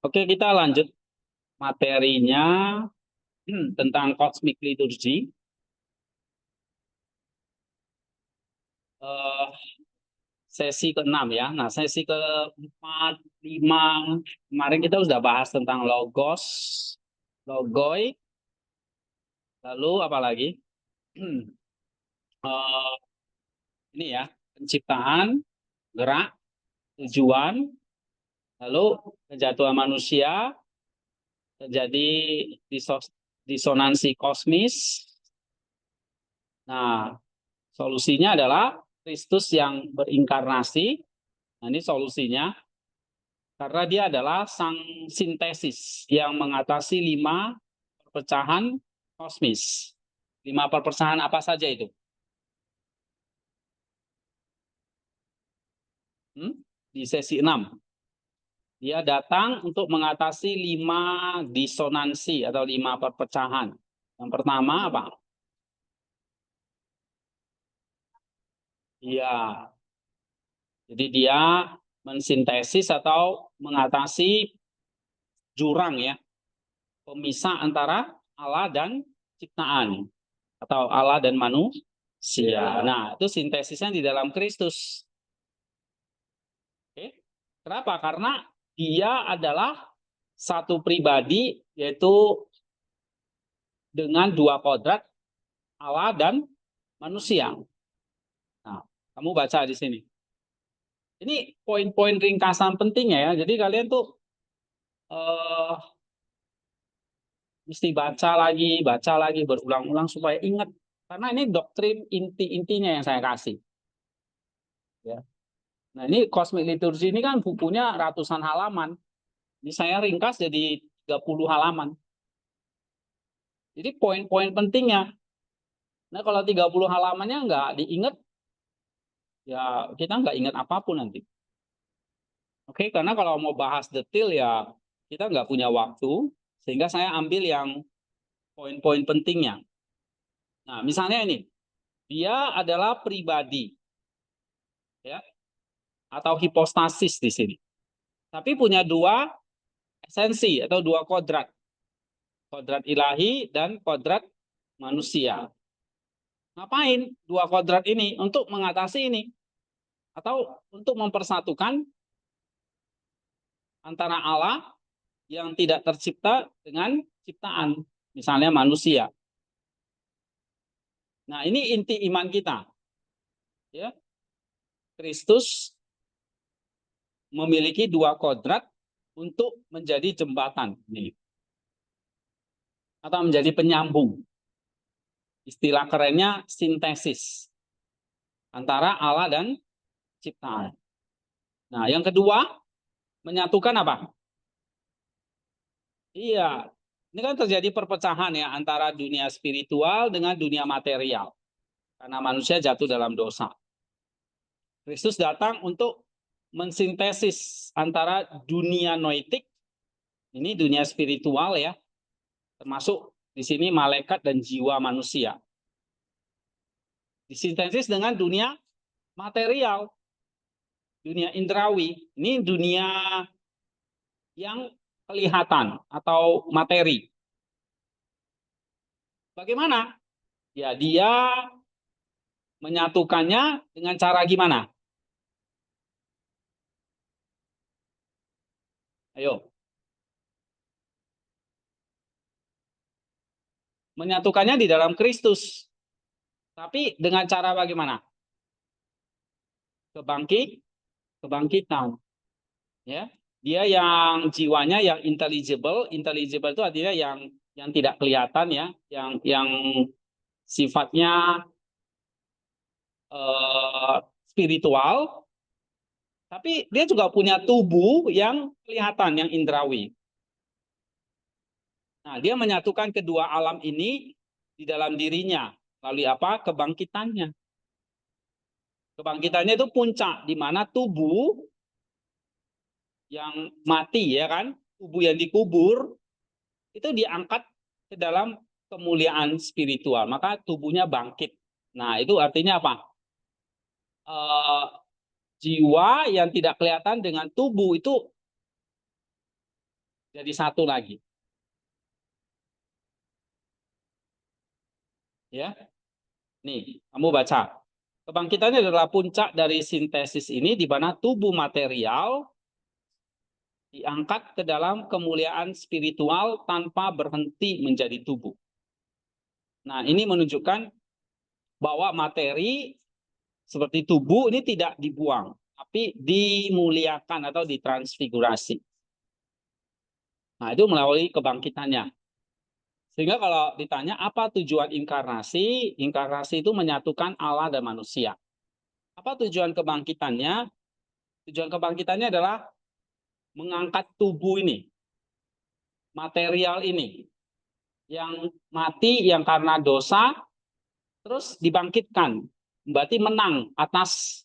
Oke, kita lanjut materinya tentang cosmic liturgy. Eh, Sesi ke-6 ya. Nah, sesi ke-4, 5, kemarin kita sudah bahas tentang logos, logoi, lalu apa lagi? Eh, ini ya, penciptaan, gerak, tujuan, lalu kejatuhan manusia, terjadi disonansi kosmis. Nah, solusinya adalah Kristus yang berinkarnasi. Nah, ini solusinya karena dia adalah sang sintesis yang mengatasi 5 perpecahan kosmis. 5 perpecahan apa saja itu? Di sesi 6. Dia datang untuk mengatasi 5 disonansi atau 5 perpecahan. Yang pertama apa? Iya. Jadi dia mensintesis atau mengatasi jurang ya, pemisah antara Allah dan ciptaan atau Allah dan manusia. Nah, itu sintesisnya di dalam Kristus. Oke. Kenapa? Karena dia adalah satu pribadi, yaitu dengan 2 kodrat, Allah dan manusia. Nah, kamu baca di sini. Ini poin-poin ringkasan pentingnya ya. Jadi kalian tuh eh, mesti baca lagi, berulang-ulang supaya ingat. Karena ini doktrin inti-intinya yang saya kasih. Ya. Nah, ini Cosmic Liturgy ini kan bukunya ratusan halaman. Ini saya ringkas jadi 30 halaman. Jadi poin-poin pentingnya. Nah, kalau 30 halamannya nggak diingat, ya kita nggak ingat apapun nanti. Oke, karena kalau mau bahas detail ya kita nggak punya waktu, sehingga saya ambil yang poin-poin pentingnya. Nah, misalnya ini, dia adalah pribadi, ya, atau hipostasis di sini. Tapi punya 2 esensi atau 2 kodrat. Kodrat ilahi dan kodrat manusia. Ngapain 2 kodrat ini? Untuk mengatasi ini. Atau untuk mempersatukan antara Allah yang tidak tercipta dengan ciptaan. Misalnya manusia. Nah, ini inti iman kita. Ya, Kristus memiliki 2 kodrat untuk menjadi jembatan. Nih. Atau menjadi penyambung. Istilah kerennya sintesis antara Allah dan ciptaan. Nah, yang kedua, menyatukan apa? Iya, ini kan terjadi perpecahan ya antara dunia spiritual dengan dunia material. Karena manusia jatuh dalam dosa. Kristus datang untuk mensintesis antara dunia noetik, ini dunia spiritual ya, termasuk di sini malaikat dan jiwa manusia. Disintesis dengan dunia material, dunia indrawi. Ini dunia yang kelihatan atau materi. Bagaimana? Ya, dia menyatukannya dengan cara gimana? Ayo. Menyatukannya di dalam Kristus. Tapi dengan cara bagaimana? Kebangkitan. Ya. Dia yang jiwanya yang intelligible itu artinya yang tidak kelihatan ya, yang sifatnya spiritual, tapi dia juga punya tubuh yang kelihatan, yang indrawi. Nah, dia menyatukan kedua alam ini di dalam dirinya. Lalu apa? Kebangkitannya. Kebangkitannya itu puncak, di mana tubuh yang mati, ya kan? Tubuh yang dikubur, itu diangkat ke dalam kemuliaan spiritual. Maka tubuhnya bangkit. Nah, itu artinya apa? Jiwa yang tidak kelihatan dengan tubuh itu jadi satu lagi. Ya, nih kamu baca. Kebangkitannya adalah puncak dari sintesis ini di mana tubuh material diangkat ke dalam kemuliaan spiritual tanpa berhenti menjadi tubuh. Nah, ini menunjukkan bahwa materi seperti tubuh ini tidak dibuang, tapi dimuliakan atau ditransfigurasi. Nah, itu melalui kebangkitannya. Sehingga kalau ditanya apa tujuan inkarnasi, inkarnasi itu menyatukan Allah dan manusia. Apa tujuan kebangkitannya? Tujuan kebangkitannya adalah mengangkat tubuh ini, material ini, yang mati, yang karena dosa, terus dibangkitkan. Berarti menang atas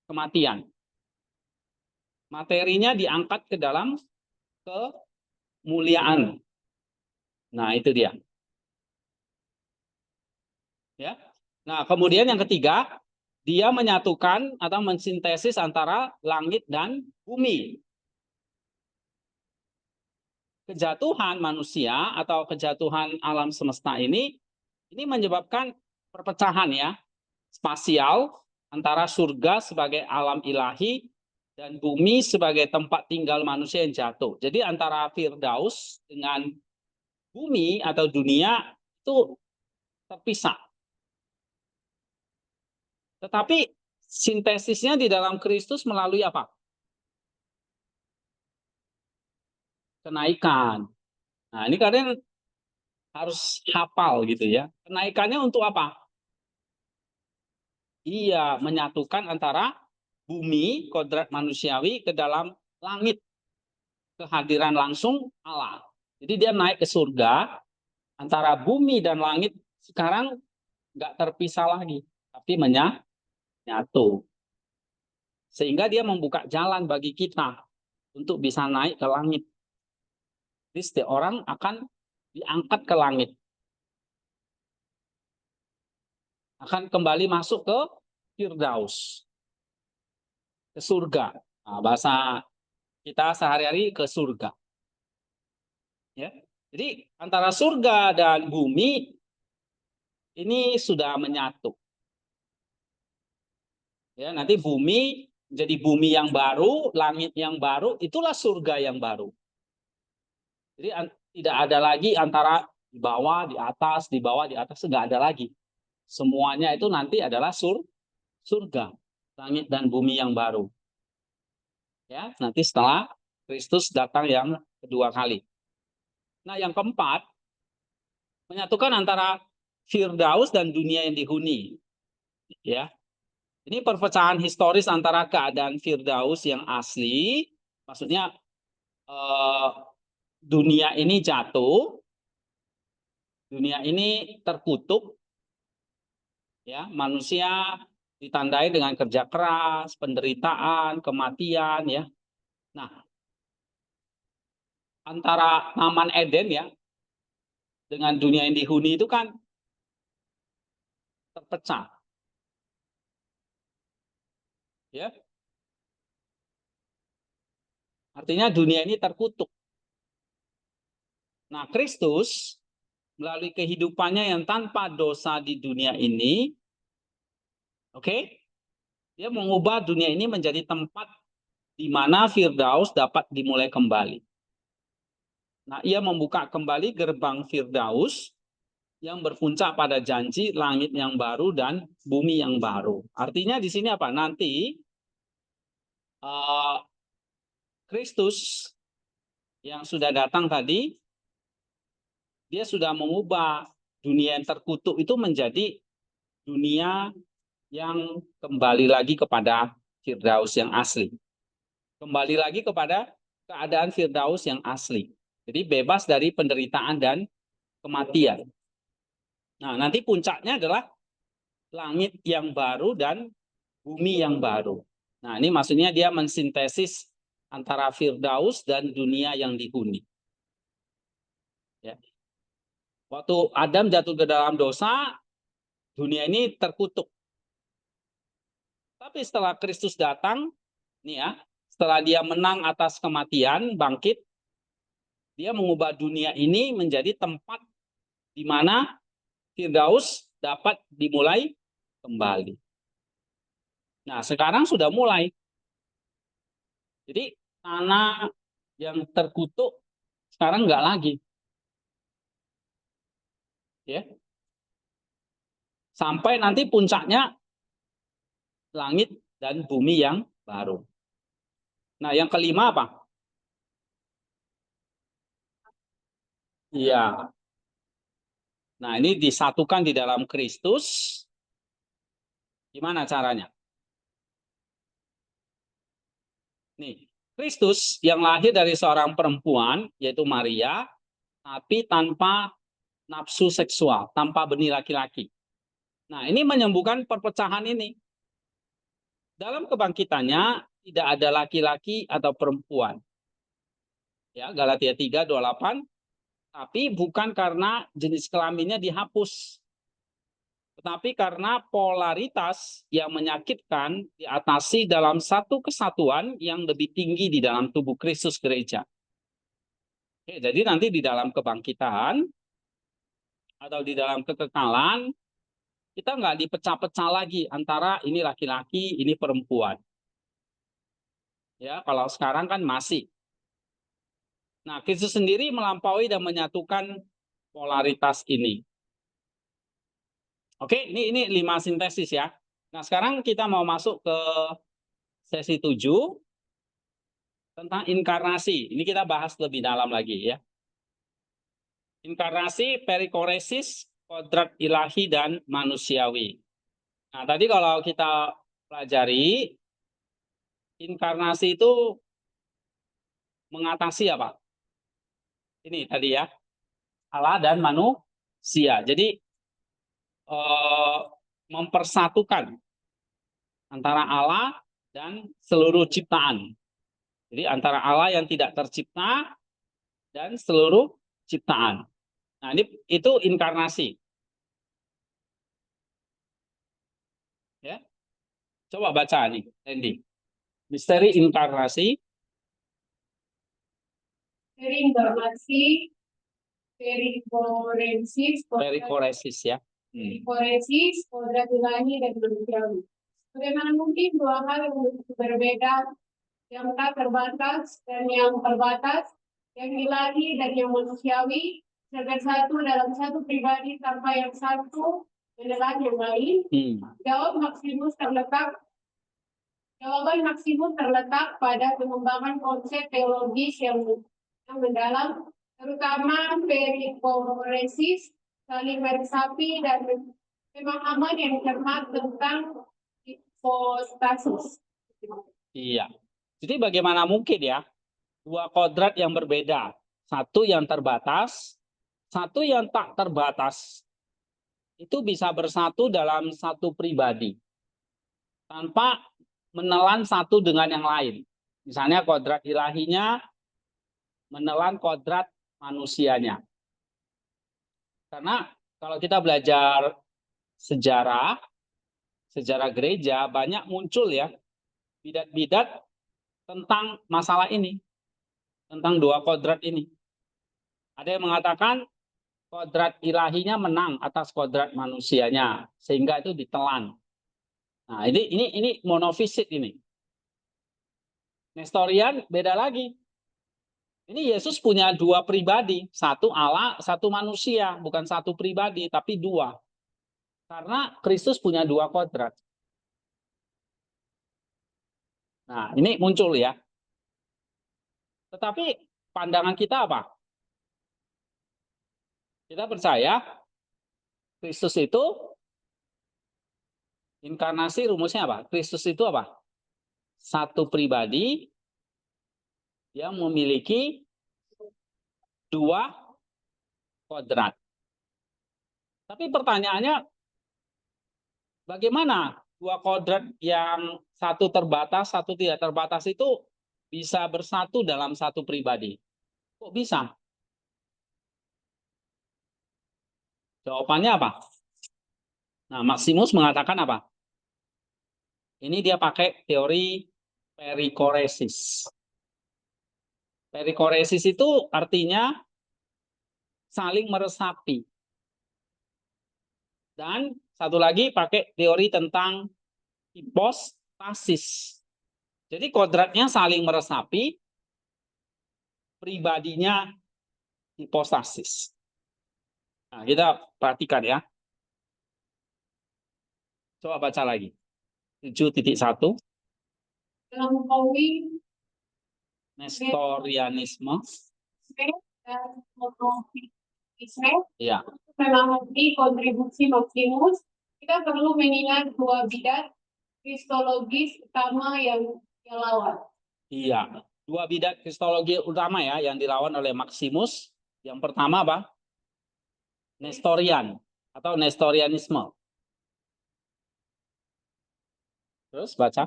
kematian. Materinya diangkat ke dalam kemuliaan. Nah, itu dia. Ya. Nah, kemudian yang ketiga, dia menyatukan atau mensintesis antara langit dan bumi. Kejatuhan manusia atau kejatuhan alam semesta ini menyebabkan perpecahan ya, spasial antara surga sebagai alam ilahi dan bumi sebagai tempat tinggal manusia yang jatuh. Jadi antara Firdaus dengan bumi atau dunia itu terpisah. Tetapi sintesisnya di dalam Kristus melalui apa? Kenaikan. Nah, ini kalian harus hafal gitu ya. Kenaikannya untuk apa? Iya, menyatukan antara bumi, kodrat manusiawi ke dalam langit, kehadiran langsung Allah. Jadi dia naik ke surga, antara bumi dan langit sekarang nggak terpisah lagi, tapi menyatu. Sehingga dia membuka jalan bagi kita untuk bisa naik ke langit. Jadi setiap orang akan diangkat ke langit. Akan kembali masuk ke Firdaus, ke surga. Nah, bahasa kita sehari-hari ke surga. Ya. Jadi antara surga dan bumi ini sudah menyatu. Ya, nanti bumi jadi bumi yang baru, langit yang baru, itulah surga yang baru. Jadi tidak ada lagi antara di bawah, di atas, di bawah, di atas, nggak ada lagi. Semuanya itu nanti adalah surga, langit dan bumi yang baru. Ya, nanti setelah Kristus datang yang kedua kali. Nah, yang keempat, menyatukan antara Firdaus dan dunia yang dihuni. Ya, ini perpecahan historis antara keadaan Firdaus yang asli, maksudnya dunia ini jatuh, dunia ini terkutuk, ya manusia ditandai dengan kerja keras, penderitaan, kematian, ya. Nah, antara Taman Eden ya dengan dunia yang dihuni itu kan terpecah, ya. Artinya dunia ini terkutuk. Nah, Kristus melalui kehidupannya yang tanpa dosa di dunia ini, oke, dia mengubah dunia ini menjadi tempat di mana Firdaus dapat dimulai kembali. Nah, ia membuka kembali gerbang Firdaus yang berpuncak pada janji langit yang baru dan bumi yang baru. Artinya di sini apa? Nanti Kristus yang sudah datang tadi, dia sudah mengubah dunia yang terkutuk itu menjadi dunia yang kembali lagi kepada Firdaus yang asli. Kembali lagi kepada keadaan Firdaus yang asli. Jadi bebas dari penderitaan dan kematian. Nah, nanti puncaknya adalah langit yang baru dan bumi yang baru. Nah, ini maksudnya dia mensintesis antara Firdaus dan dunia yang dihuni. Ya. Waktu Adam jatuh ke dalam dosa, dunia ini terkutuk. Tapi setelah Kristus datang, nih ya, setelah dia menang atas kematian, bangkit, Dia mengubah dunia ini menjadi tempat di mana Firdaus dapat dimulai kembali. Nah, sekarang sudah mulai. Jadi tanah yang terkutuk sekarang enggak lagi. Ya. Sampai nanti puncaknya langit dan bumi yang baru. Nah, yang kelima apa? Iya. Nah, ini disatukan di dalam Kristus. Gimana caranya? Nih, Kristus yang lahir dari seorang perempuan, yaitu Maria, tapi tanpa nafsu seksual, tanpa benih laki-laki. Nah, ini menyembuhkan perpecahan ini. Dalam kebangkitannya tidak ada laki-laki atau perempuan. Ya, Galatia 3:28. Tapi bukan karena jenis kelaminnya dihapus, tetapi karena polaritas yang menyakitkan diatasi dalam satu kesatuan yang lebih tinggi di dalam tubuh Kristus gereja. Oke, jadi nanti di dalam kebangkitan atau di dalam kekekalan, kita nggak dipecah-pecah lagi antara ini laki-laki, ini perempuan. Ya, kalau sekarang kan masih. Nah, Kristus sendiri melampaui dan menyatukan polaritas ini. Oke, ini 5 sintesis ya. Nah, sekarang kita mau masuk ke sesi 7 tentang inkarnasi. Ini kita bahas lebih dalam lagi ya. Inkarnasi, perikoresis, kodrat ilahi, dan manusiawi. Nah, tadi kalau kita pelajari, inkarnasi itu mengatasi apa? Ini tadi ya, Allah dan manusia. Jadi mempersatukan antara Allah dan seluruh ciptaan. Jadi antara Allah yang tidak tercipta dan seluruh ciptaan. Nah, itu inkarnasi. Ya. Coba baca nih, Randy. Misteri inkarnasi. Inkarnasi, perikoresis ya. Perikoresis, kodrat ilahi, dan manusiawi. Bagaimana mungkin dua hal yang berbeda, yang tak terbatas dan yang terbatas, yang ilahi dan yang manusiawi, bersatu dalam satu pribadi tanpa yang satu menelan yang lain? Jawaban maksimum terletak pada pengembangan konsep teologis yang mendalam, terutama perikoresis, saling meresapi, dan pemahaman yang cermat tentang hipostasis. Iya. Jadi bagaimana mungkin ya dua kodrat yang berbeda, satu yang terbatas, satu yang tak terbatas, itu bisa bersatu dalam satu pribadi tanpa menelan satu dengan yang lain. Misalnya kodrat ilahinya menelan kodrat manusianya. Karena kalau kita belajar sejarah gereja, banyak muncul ya bidat-bidat tentang masalah ini, tentang dua kodrat ini. Ada yang mengatakan kodrat ilahinya menang atas kodrat manusianya, sehingga itu ditelan. Nah, ini monofisit ini. Nestorian beda lagi. Ini Yesus punya dua pribadi, satu Allah, satu manusia, bukan satu pribadi, tapi dua. Karena Kristus punya dua kodrat. Nah, ini muncul ya. Tetapi pandangan kita apa? Kita percaya Kristus itu inkarnasi, rumusnya apa? Kristus itu apa? Satu pribadi yang memiliki dua kodrat. Tapi pertanyaannya, bagaimana dua kodrat yang satu terbatas, satu tidak terbatas itu bisa bersatu dalam satu pribadi? Kok bisa? Jawabannya apa? Nah, Maximus mengatakan apa? Ini dia pakai teori perikoresis. Perikoresis itu artinya saling meresapi. Dan satu lagi pakai teori tentang hipostasis. Jadi kodratnya saling meresapi, pribadinya hipostasis. Nah, kita perhatikan ya. Coba baca lagi. 7.1. Melampaui Nestorianisme. dan monofisis Ya. memahami kontribusi Maximus, kita perlu mengingat dua bidang kristologis utama yang dilawan. Iya. Dua bidang kristologi utama ya yang dilawan oleh Maximus. Yang pertama apa? Nestorian atau Nestorianisme. Terus baca.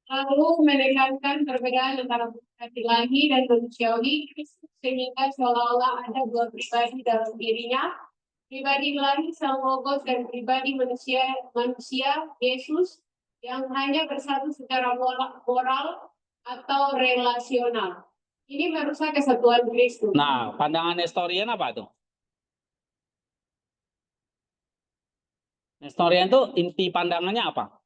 Lalu menekankan perbedaan antara pribadi ilahi dan manusiawi, sehingga seolah-olah ada dua pribadi dalam dirinya, pribadi ilahi sang logos dan pribadi manusia Yesus yang hanya bersatu secara moral atau relasional. Ini merusak kesatuan Kristus. Nah, pandangan Nestorian apa tuh? Nestorian itu inti pandangannya apa?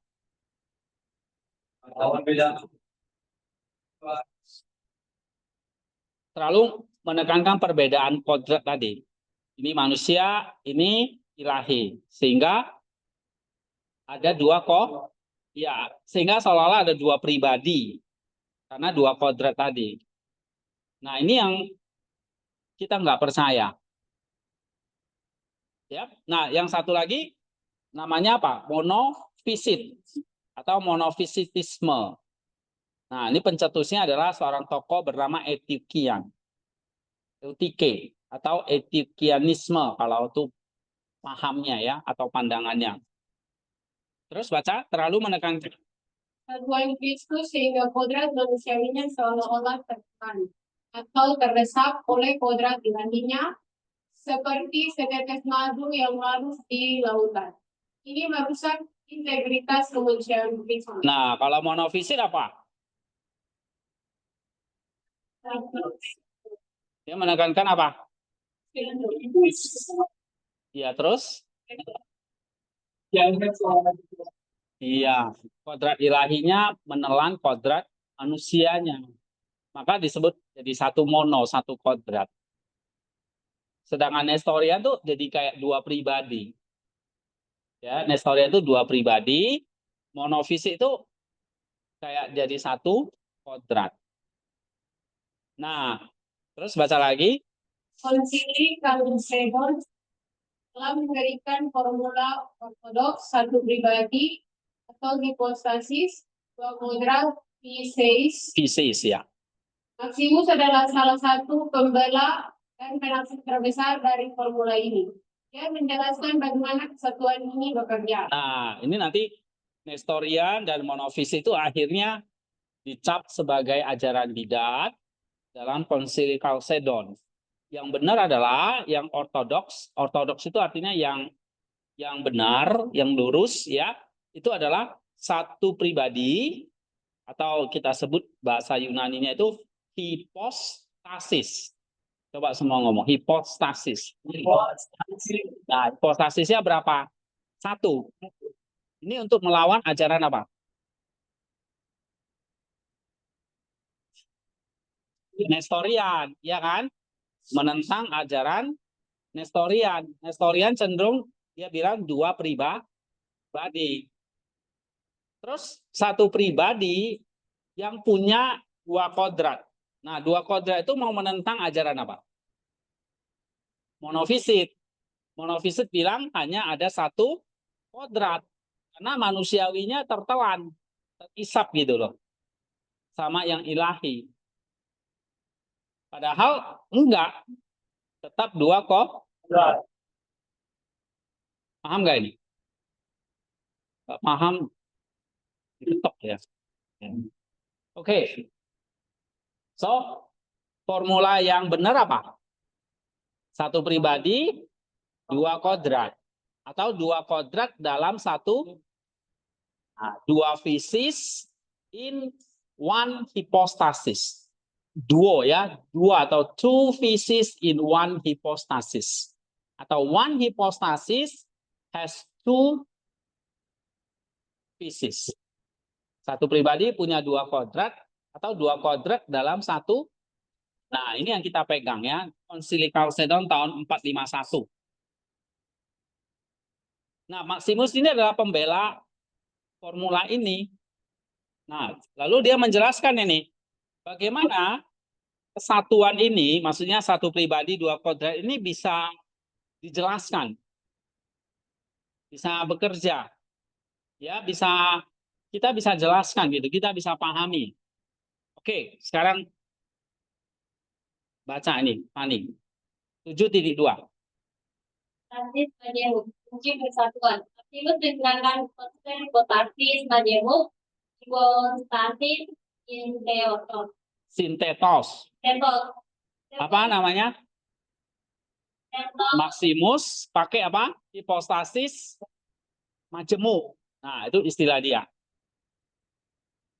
Terlalu menekankan perbedaan kodrat tadi. Ini manusia, ini ilahi. Sehingga ada dua ya, sehingga seolah-olah ada dua pribadi. Karena dua kodrat tadi. Nah, ini yang kita nggak percaya. Ya. Nah, yang satu lagi namanya apa? Monofisit atau monofisitisme. Nah, ini pencetusnya adalah seorang tokoh bernama Eutikian. Eutike atau Eutikianisme kalau itu pahamnya ya atau pandangannya. Terus baca, terlalu menekankan Kesatuan Kristus sehingga kodrat manusiawinya seolah-olah tertekan atau terdesak oleh kodrat ilahinya, seperti setetes madu yang larut di lautan. Ini merusak integritas kemanusiaan Kristus. Nah, kalau monofisit apa? Dia menekankan apa? Ya, terus? Iya, kodrat ilahinya menelan kodrat manusianya. Maka disebut jadi satu mono, satu kodrat. Sedangkan Nestorian tuh jadi kayak dua pribadi. Ya, Nestorian itu dua pribadi, monofisik itu kayak jadi satu kodrat. Nah, terus baca lagi. Konsili Chalcedon telah memberikan formula ortodoks satu pribadi atau hipostasis, dua kodrat, Fisis ya. Maximus adalah salah satu pembela dan penafsir terbesar dari formula ini. Dia menjelaskan bagaimana kesatuan ini bekerja. Nah, ini nanti Nestorian dan monofisit itu akhirnya dicap sebagai ajaran bidat dalam konsili Chalcedon. Yang benar adalah yang ortodoks. Ortodoks itu artinya yang benar, yang lurus ya. Itu adalah satu pribadi atau kita sebut bahasa Yunaninya itu hipostasis. Coba semua ngomong hipostasis. Nah, hipostasisnya berapa? Satu. Ini untuk melawan ajaran apa? Nestorian, ya kan? Menentang ajaran Nestorian. Nestorian cenderung dia bilang dua pribadi. Terus satu pribadi yang punya dua kodrat. Nah, dua kodrat itu mau menentang ajaran apa? Monofisit. Monofisit bilang hanya ada satu kodrat. Karena manusiawinya tertelan, terisap gitu loh. Sama yang ilahi. Padahal enggak. Tetap dua kodrat. Paham nggak ini? Nggak paham, diketok ya. Oke. So, formula yang benar apa? Satu pribadi, dua kodrat. Atau dua kodrat dalam satu, dua fisis in one hypostasis. duo ya, dua atau two pieces in one hypostasis. Atau one hypostasis has two pieces. Satu pribadi punya dua kodrat atau dua kodrat dalam satu. Nah, ini yang kita pegang ya. Konsili Chalcedon tahun 451. Nah, Maximus ini adalah pembela formula ini. Nah, lalu dia menjelaskan ini, bagaimana kesatuan ini, maksudnya satu pribadi, dua kodrat ini bisa dijelaskan, bisa bekerja, ya kita bisa jelaskan gitu, kita bisa pahami. Oke, sekarang baca ini, Fani. 7.2. Stasis majemuk, kunci persatuan. Maximus menerangkan konsep hipostasis majemuk, hipostasis sintetos. Sintetos. Sintetos. Apa namanya? Sintetos. Maximus pakai apa? Hipostasis majemuk. Nah, itu istilah dia.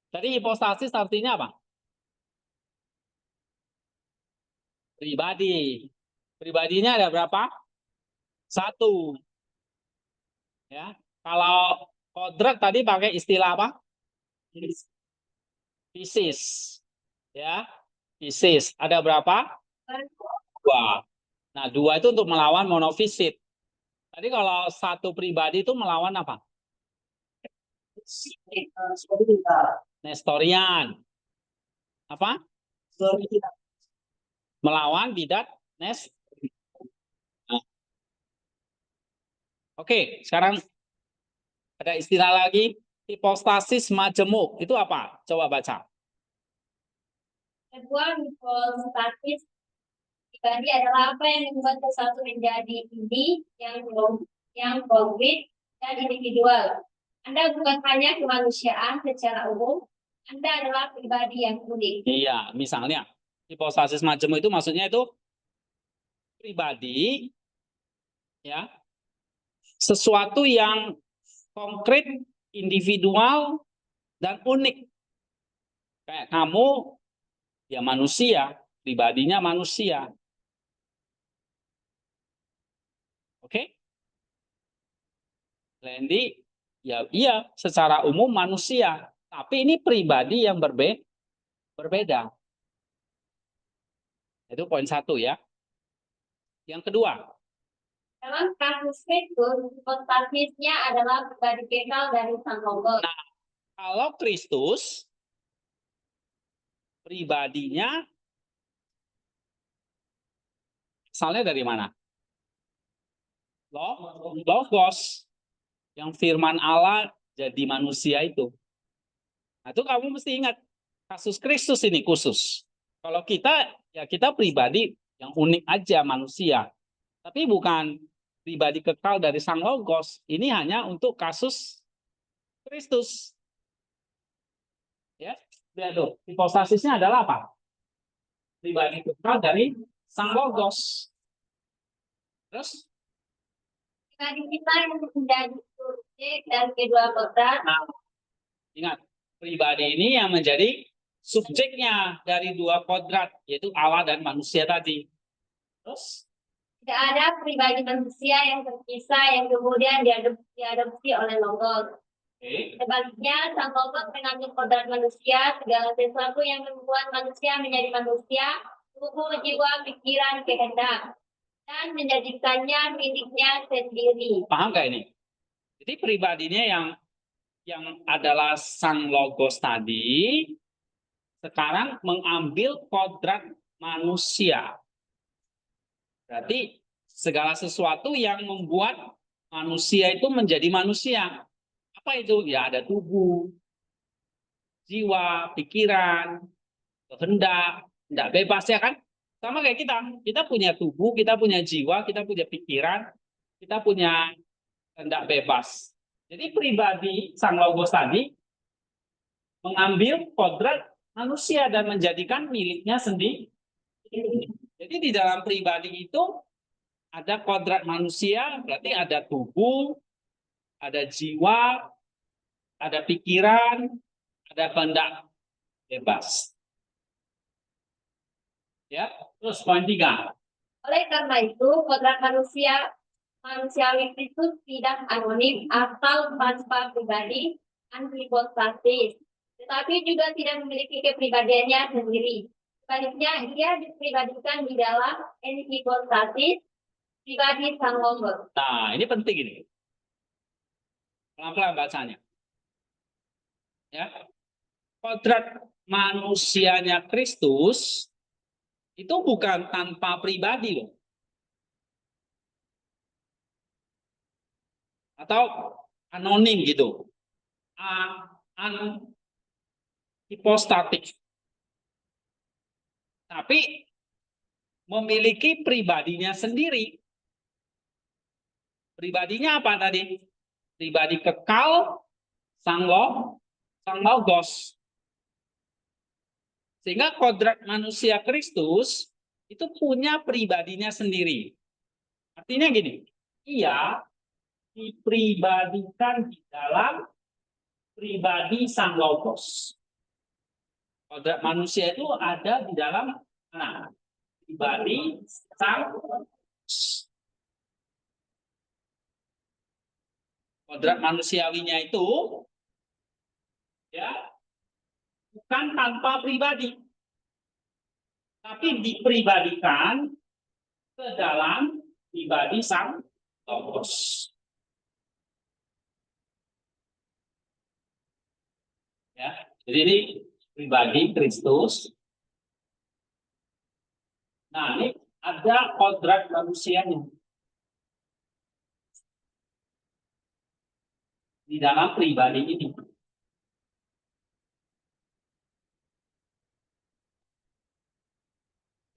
Tadi hipostasis artinya apa? Pribadi. Pribadinya ada berapa? Satu. Ya. Kalau kodrat tadi pakai istilah apa? Pieces. Ya. Pieces. Ada berapa? Dua. Nah, dua itu untuk melawan monofisit. Tadi kalau satu pribadi itu melawan apa? Nestorian. Apa? Melawan bidat Nes. Nah. Oke, sekarang ada istilah lagi, hipostasis majemuk. Itu apa? Coba baca. Sebuah hipostasis pribadi adalah apa yang membuat sesuatu menjadi ini yang konkret dan individual. Anda bukan hanya kemanusiaan secara umum, Anda adalah pribadi yang unik. Iya, misalnya hipostasis majemuk itu maksudnya itu pribadi, ya, sesuatu yang konkret, individual, dan unik. Kayak kamu, ya manusia, pribadinya manusia. Oke? Randy, ya iya, secara umum manusia. Tapi ini pribadi yang berbeda. Itu poin satu ya. Yang kedua, Dalam kasus Kristus, hipotasisnya adalah pribadi kekal dari Sang Logos. nah, kalau Kristus pribadinya asalnya dari mana? Logos, yang firman Allah jadi manusia itu. Nah, itu kamu mesti ingat, kasus Kristus ini khusus. Kalau kita, ya kita pribadi yang unik aja manusia. Tapi bukan pribadi kekal dari Sang Logos. Ini hanya untuk kasus Kristus. Ya, lihat tuh, hipostasisnya adalah apa? Pribadi kekal dari Sang Logos. Terus? Pribadi kita yang menjadi subjek dan kedua kodrat. Nah, ingat, pribadi ini yang menjadi subjeknya dari dua kodrat, yaitu Allah dan manusia tadi. Terus? Tidak ada pribadi manusia yang terpisah yang kemudian diadopsi oleh Logos. Sebaliknya, Sang Logos mengambil kodrat manusia, segala sesuatu yang membuat manusia menjadi manusia, tubuh, jiwa, pikiran, kehendak, dan menjadikannya miliknya sendiri. Paham nggak ini? Jadi pribadinya yang adalah Sang Logos tadi, sekarang mengambil kodrat manusia. Berarti segala sesuatu yang membuat manusia itu menjadi manusia. Apa itu? Ya ada tubuh, jiwa, pikiran, kehendak, tidak bebas ya kan? Sama kayak kita. Kita punya tubuh, kita punya jiwa, kita punya pikiran, kita punya kehendak bebas. Jadi pribadi Sang Logos tadi mengambil kodrat manusia dan menjadikan miliknya sendiri. Jadi di dalam pribadi itu ada kodrat manusia, berarti ada tubuh, ada jiwa, ada pikiran, ada kehendak bebas. Ya, terus poin 3. Oleh karena itu, kodrat manusiawi itu tidak anonim atau tanpa pribadi antipostatis, tetapi juga tidak memiliki kepribadiannya sendiri. Sebaliknya, ia dipribadikan di dalam antipostatis pribadi sang logos. Nah, ini penting ini. Pelan-pelan bacanya. Ya. Kodrat manusianya Kristus itu bukan tanpa pribadi loh. Atau anonim gitu. Hipostatik. Tapi memiliki pribadinya sendiri. Pribadinya apa tadi? Pribadi kekal, sang logos. Sehingga kodrat manusia Kristus itu punya pribadinya sendiri. Artinya gini, ia dipribadikan di dalam pribadi sang logos. Kodrat manusia itu ada di dalam pribadi sang logos. Kodrat manusiawinya itu ya bukan tanpa pribadi, tapi dipribadikan ke dalam pribadi sang logos. Ya, jadi ini pribadi Kristus. Nah, ini ada kodrat manusianya di dalam pribadi ini.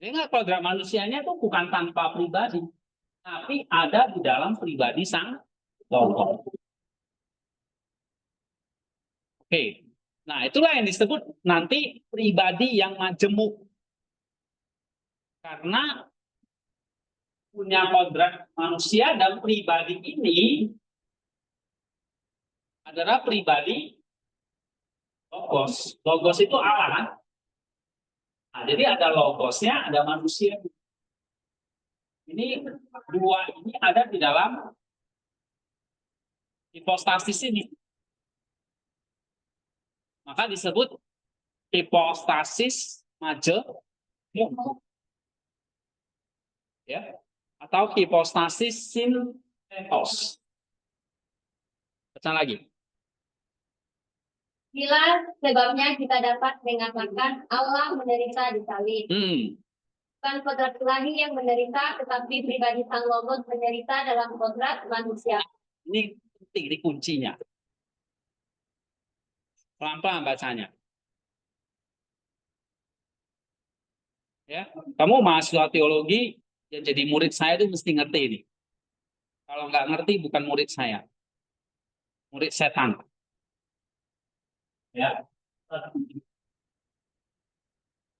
Sehingga kodrat manusianya itu bukan tanpa pribadi, tapi ada di dalam pribadi sang logos. Oke, nah itulah yang disebut nanti pribadi yang majemuk. Karena punya kodrat manusia dan pribadi ini adalah pribadi logos. Logos itu Allah kan? Nah, jadi ada logosnya, ada manusia. Ini dua ini ada di dalam hipostasis ini. Maka disebut hipostasis majemuk. Ya, atau hipostasis sintetos. Baca lagi. Bila sebabnya kita dapat mengatakan Allah menderita di salib. Bukan kodrat ilahi yang menderita, tetapi pribadi sang logos menderita dalam kodrat manusia. Ini penting, ini kuncinya. Pelan-pelan bacanya. Ya, kamu mahasiswa teologi yang jadi murid saya itu mesti ngerti ini. Kalau nggak ngerti bukan murid saya, murid setan. Ya,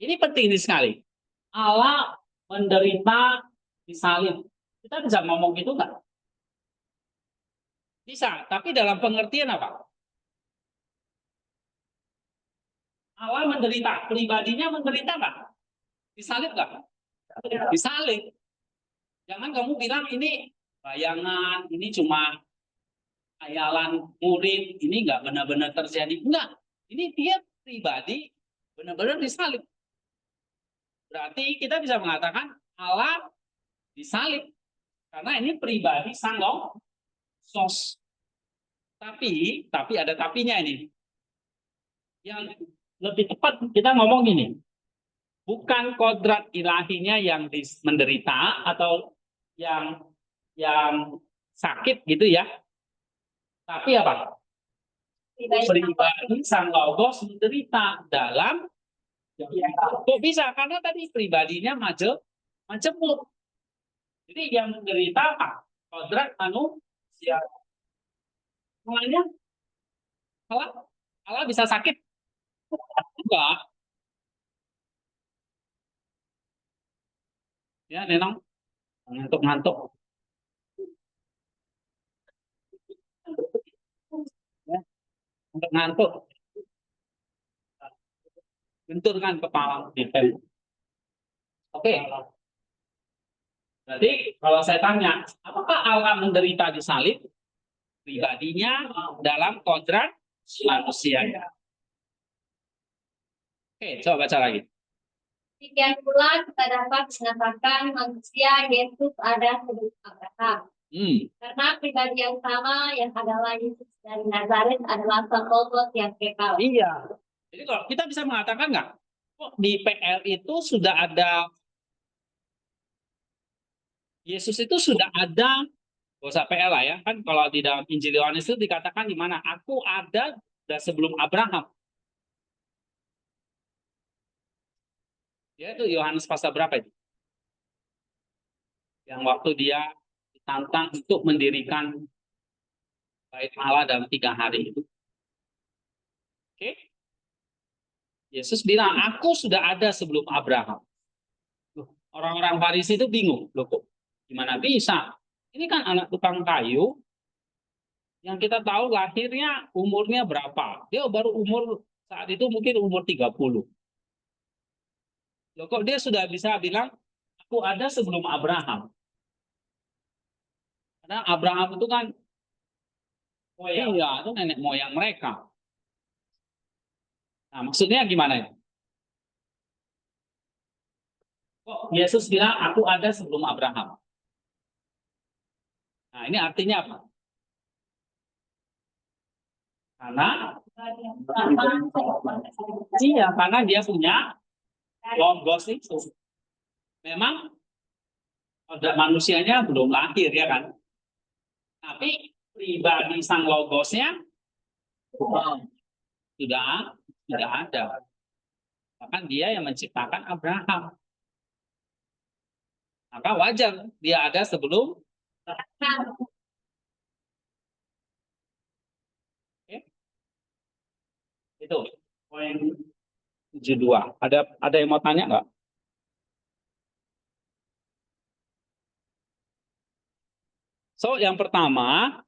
ini penting ini sekali. Allah menderita di salib. Kita bisa ngomong gitu nggak? Bisa, tapi dalam pengertian apa? Allah menderita, pribadinya menderita nggak? Disalib nggak? Disalib. Jangan kamu bilang ini bayangan, ini cuma khayalan murid, ini nggak benar-benar terjadi. Enggak, ini dia pribadi benar-benar disalib. Berarti kita bisa mengatakan Allah disalib. Karena ini pribadi sang logos. Tapi ada tapinya ini. Yang lebih tepat kita ngomong ini. Bukan kodrat ilahinya yang menderita atau yang sakit gitu ya. Tapi apa? Pribadi sang logos menderita dalam kok bisa? Karena tadi pribadinya majemuk. Jadi yang menderita apa? Kodrat manusia. Makanya Allah bisa sakit? Enggak. Ya, Nenong. Ngantuk-ngantuk. Ya, ngantuk. Benturkan kepala di pen. Oke. Berarti kalau saya tanya, apakah Allah menderita di salib? Pribadinya dalam kodrat manusia. Oke, coba baca lagi. Demikian pula kita dapat mengatakan manusia Yesus ada sebelum Abraham. Karena pribadi yang sama yang adalah Yesus dari Nazaret adalah Sang Logos yang kekal. Iya. Jadi kalau kita bisa mengatakan nggak, kok di PL itu sudah ada Yesus itu sudah ada, gak usah PL lah ya, kan kalau di dalam Injil Yohanes itu dikatakan di mana aku ada sebelum Abraham. Ya itu Yohanes pasal berapa itu? Yang waktu dia ditantang untuk mendirikan bait Allah dalam 3 hari itu. Oke? Yesus bilang, aku sudah ada sebelum Abraham. Orang-orang Farisi itu bingung. Loh kok gimana bisa? Ini kan anak tukang kayu yang kita tahu lahirnya umurnya berapa. Dia baru umur saat itu mungkin umur 30. Loh kok dia sudah bisa bilang, aku ada sebelum Abraham. Karena Abraham itu kan, iya, itu nenek moyang mereka. Nah, maksudnya gimana itu? Kok Yesus bilang, aku ada sebelum Abraham? Nah, ini artinya apa? Karena dia punya logos itu. Memang manusianya belum lahir ya kan. Tapi pribadi sang logosnya sudah ada. Bahkan dia yang menciptakan Abraham. Maka wajar dia ada sebelum Abraham. Itu poin 72. Ada yang mau tanya nggak? So, yang pertama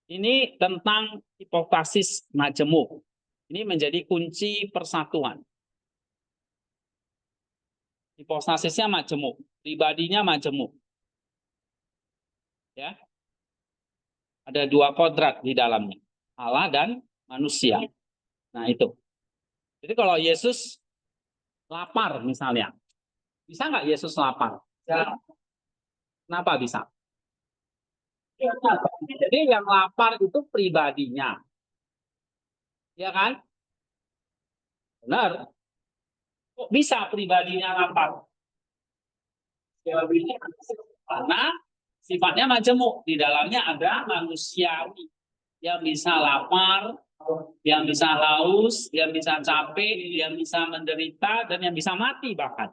ini tentang hipostasis majemuk. Ini menjadi kunci persatuan. Hipostasisnya majemuk, pribadinya majemuk. Ya. Ada 2 kodrat di dalamnya, Allah dan manusia. Nah, itu. Jadi kalau Yesus lapar misalnya, bisa nggak Yesus lapar? Ya. Kenapa bisa? Jadi yang lapar itu pribadinya. Ya kan? Benar. Kok bisa pribadinya lapar? Karena sifatnya majemuk. Di dalamnya ada manusiawi yang bisa lapar, yang bisa haus, yang bisa capek, yang bisa menderita, dan yang bisa mati bahkan.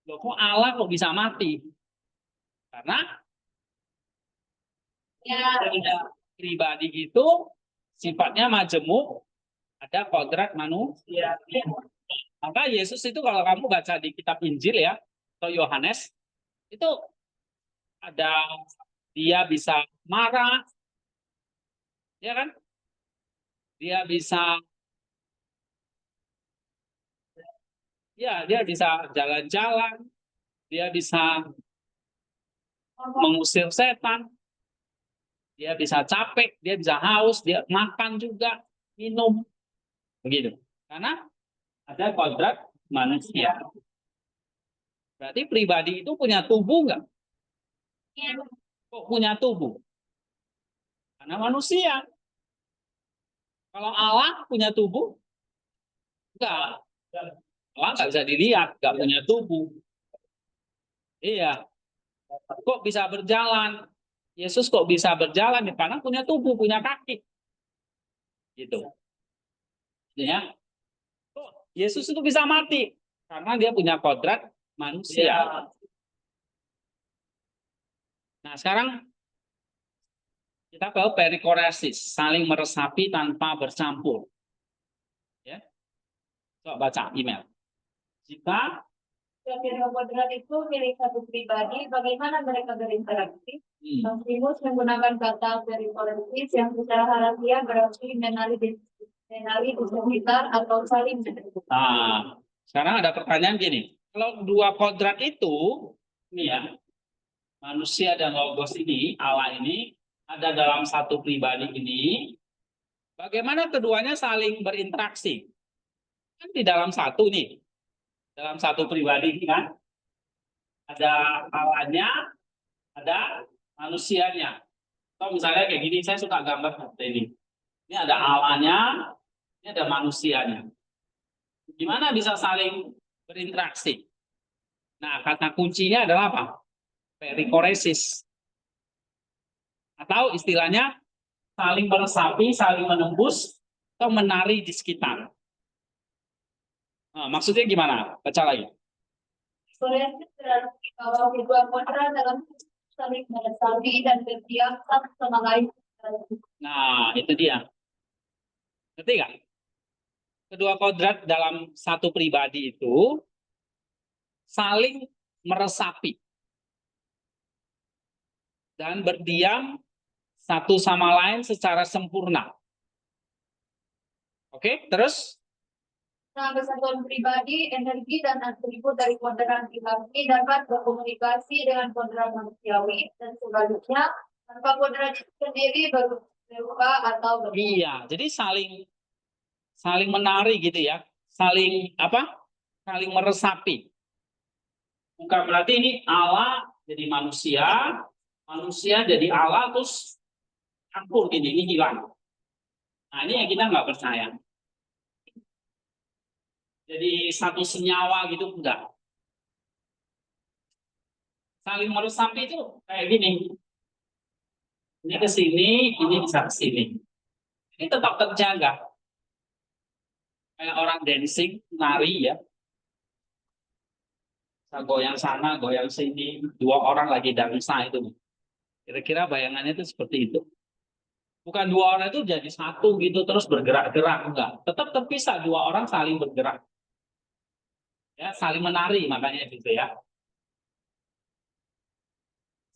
Loh, kok Allah kok bisa mati? Karena pribadi itu sifatnya majemuk, ada kodrat manusia. Maka Yesus itu kalau kamu baca di kitab Injil ya, atau Yohanes, itu ada dia bisa marah, ya kan? Dia bisa jalan-jalan, dia bisa mengusir setan, dia bisa capek, dia bisa haus, dia makan juga, minum, begitu. Karena ada kodrat manusia. Berarti pribadi itu punya tubuh nggak? Kok punya tubuh? Karena manusia. Kalau Allah punya tubuh? Enggak. Allah nggak bisa dilihat, nggak punya tubuh. Iya. Kok bisa berjalan? Yesus kok bisa berjalan? Karena punya tubuh, punya kaki. Gitu. Ya. Kok Yesus itu bisa mati? Karena dia punya kodrat manusia. Nah, sekarang kita ke perikoresis, saling meresapi tanpa bercampur. Ya. Coba baca email. Jika Kedua kodrat itu milik satu pribadi, bagaimana mereka berinteraksi? Maximus menggunakan kata perikoresis yang secara harafiah berarti menali di sekitar atau saling. Nah, Sekarang ada pertanyaan gini, kalau dua kodrat itu, ini ya, manusia dan logos ini, Allah ini, ada dalam satu pribadi ini, bagaimana keduanya saling berinteraksi? Kan di dalam satu nih, dalam satu pribadi ini kan, ada Allahnya, ada manusianya. Atau misalnya kayak gini, saya suka gambar seperti ini. Ini ada Allahnya, ini ada manusianya. Gimana bisa saling berinteraksi? Nah, kata kuncinya adalah apa? Perikoresis. Atau istilahnya saling meresapi, saling menembus, atau menari di sekitar. Nah, maksudnya gimana? Baca lagi. Koreksi berarti kalau kedua kontra dalam saling meresapi dan berdiam satu sama lain. Nah, itu dia. Ngerti nggak? Kedua kodrat dalam satu pribadi itu saling meresapi dan berdiam satu sama lain secara sempurna. Oke, terus? Nah, kesatuan pribadi, energi, dan atribut dari kodrat ilahi dapat berkomunikasi dengan kodrat manusiawi dan sebaliknya tanpa kodrat itu sendiri berupa atau Iya, jadi saling menari gitu ya, saling apa? Saling meresapi. Bukan berarti ini Allah jadi manusia, manusia jadi Allah terus akur ini hilang. Nah ini yang kita nggak percaya. Jadi satu senyawa gitu enggak. Saling meresapi itu kayak gini. Ini ke sini, ini bisa ke sini. Ini tetap terjaga. Kayak orang dancing, nari ya. Goyang sana, goyang sini. Dua orang lagi dansa itu. Kira-kira bayangannya itu seperti itu. Bukan dua orang itu jadi satu gitu terus bergerak-gerak, enggak. Tetap terpisah, dua orang saling bergerak. Ya, saling menari makanya gitu ya.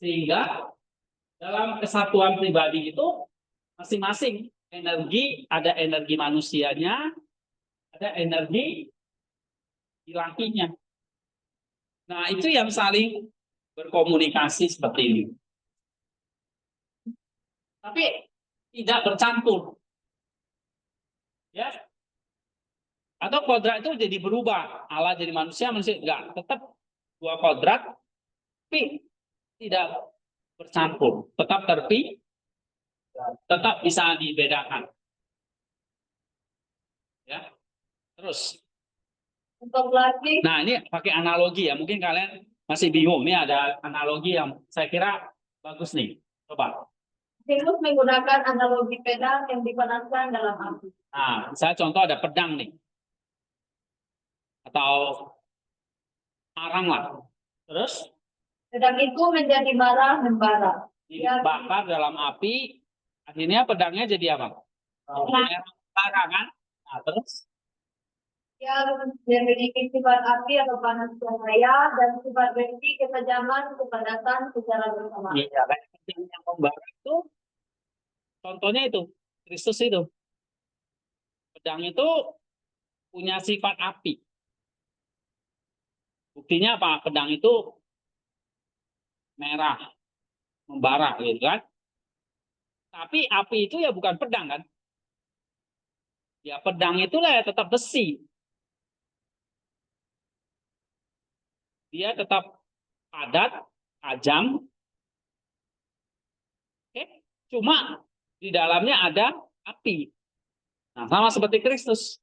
Sehingga dalam kesatuan pribadi itu masing-masing energi, ada energi manusianya, ada energi ilahinya. Nah, itu yang saling berkomunikasi seperti ini. Tapi tidak bercampur. Ya. Atau kodrat itu jadi berubah. Allah jadi manusia, manusia enggak. Tetap dua kodrat, tapi tidak bercampur. Tetap tetap bisa dibedakan. Ya. Terus. untuk lagi. Nah, ini pakai analogi ya. Mungkin kalian masih bingung. Ini ada analogi yang saya kira bagus nih. Coba. Timus menggunakan analogi pedang yang dipanaskan dalam api. Nah, misalnya contoh ada pedang nih. Atau arang lah. Terus Pedang itu menjadi marah membara. dibakar dalam api, akhirnya pedangnya jadi apa? Merah kan? Nah, terus Yang memiliki sifat api atau panas cahaya dan sifat besi ketajaman kepadatan secara bersama. iya, kan? Yang membara itu contohnya itu Kristus itu. Pedang itu punya sifat api. Buktinya apa? Pedang itu merah, membara gitu kan. Tapi api itu ya bukan pedang kan. Ya pedang itulah ya tetap besi. Dia tetap padat, tajam. Oke? Cuma di dalamnya ada api. Nah, sama seperti Kristus.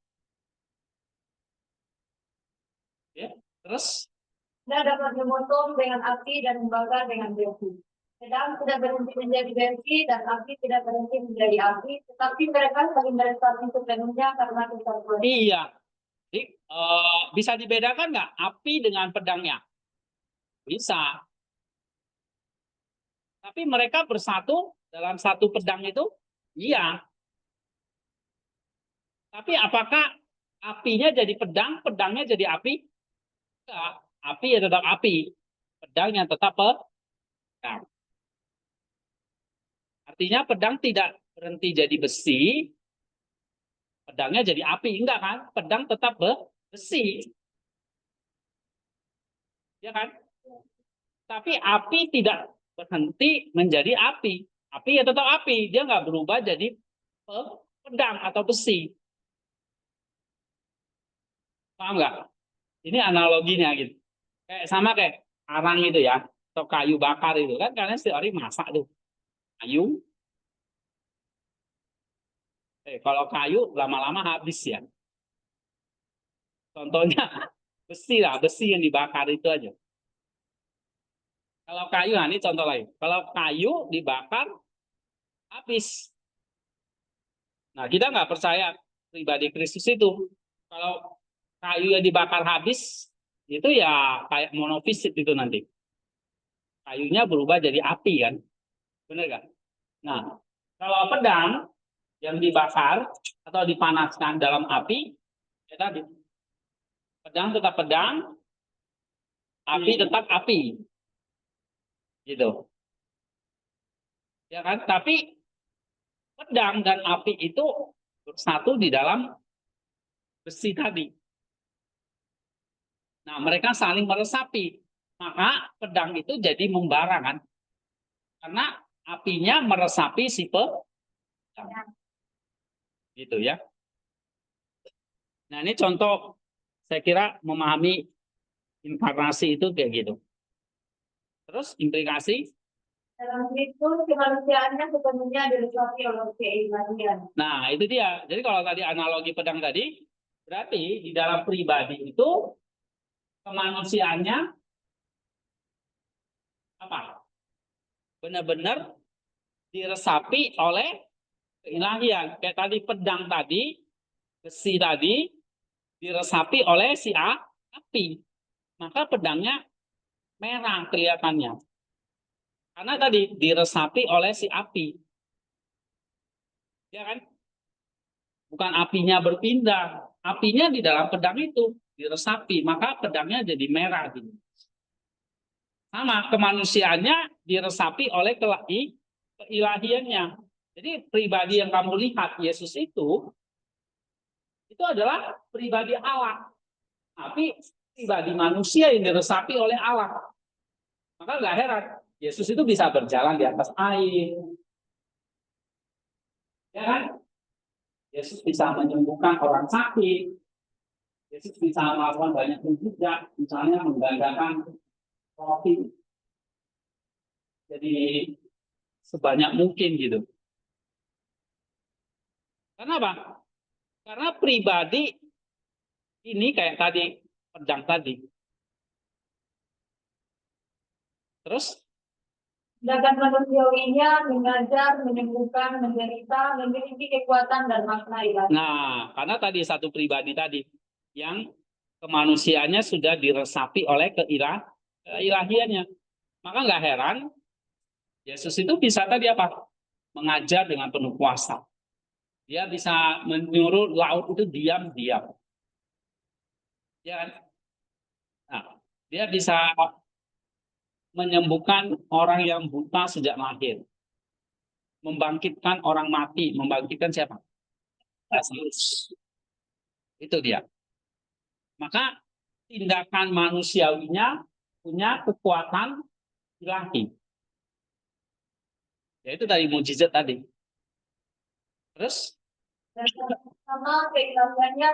Ya, terus Dia dapat memotong dengan api dan membakar dengan besi. Pedang tidak berhenti menjadi besi dan api tidak berhenti menjadi api, tetapi mereka saling meresapi sepenuhnya karena kesatuan. iya. Jadi, bisa dibedakan nggak api dengan pedangnya? Bisa. Tapi mereka bersatu dalam satu pedang itu? Iya. Tapi apakah apinya jadi pedang, pedangnya jadi api? Enggak. Api ya tetap api. Pedangnya tetap pedang. Artinya pedang tidak berhenti jadi besi, pedangnya jadi api. Enggak kan? Pedang tetap besi. Ya kan? Tapi api tidak berhenti menjadi api. Api ya tetap api, dia nggak berubah jadi pedang atau besi. Paham nggak? Ini analoginya gitu. Kayak sama kayak arang itu ya, atau kayu bakar itu kan, karena setiap hari masak tuh kayu. Kalau kayu lama-lama habis ya. Contohnya besi lah, besi yang dibakar itu aja. Kalau kayu, nah ini contoh lain. Kalau kayu dibakar habis. Nah, kita nggak percaya pribadi Kristus itu. Kalau kayu yang dibakar habis, itu ya kayak monofisit itu nanti. Kayunya berubah jadi api kan. Benar nggak? Nah, kalau pedang yang dibakar atau dipanaskan dalam api, ya tadi. Pedang tetap pedang, api tetap api. Gitu. Ya kan? Tapi pedang dan api itu bersatu di dalam besi tadi. Nah, mereka saling meresapi. Maka pedang itu jadi membara kan? Karena apinya meresapi si pedang. Gitu ya. Nah, ini contoh saya kira memahami inkarnasi itu kayak gitu. Terus implikasi? Dalam Kristus kemanusiaannya sepenuhnya diresapi oleh keilahian. Nah, itu dia. Jadi kalau tadi analogi pedang tadi, berarti di dalam pribadi itu kemanusiaannya apa? Benar-benar diresapi oleh keilahian. Kayak tadi pedang tadi, besi tadi diresapi oleh si api. Maka pedangnya merah kelihatannya. Karena tadi diresapi oleh si api. Ya kan? Bukan apinya berpindah. Apinya di dalam pedang itu diresapi. Maka pedangnya jadi merah. Gitu. Sama kemanusiaannya diresapi oleh keilahiannya. Jadi pribadi yang kamu lihat Yesus itu adalah pribadi Allah. Tapi pribadi manusia yang diresapi oleh Allah. Maka nggak heran, Yesus itu bisa berjalan di atas air. Ya kan? Yesus bisa menyembuhkan orang sakit. Yesus bisa melakukan banyak mujizat, misalnya menggandakan roti jadi sebanyak mungkin gitu. Kenapa? Karena pribadi ini kayak tadi, pedang tadi. Terus? Sedangkan manusiawinya mengajar, menyembuhkan, menderita, memiliki kekuatan dan makna ilahi. Nah, karena tadi satu pribadi tadi yang kemanusiaannya sudah diresapi oleh keilahiannya. Maka nggak heran Yesus itu bisa tadi apa? Mengajar dengan penuh kuasa. Dia bisa menyuruh laut itu diam-diam. Ya kan? Nah, dia bisa menyembuhkan orang yang buta sejak lahir. Membangkitkan orang mati. Membangkitkan siapa? Lazarus. Itu dia. Maka tindakan manusiawinya punya kekuatan ilahi. Ya itu tadi mujizat tadi. Terus? Dan sama keilahiannya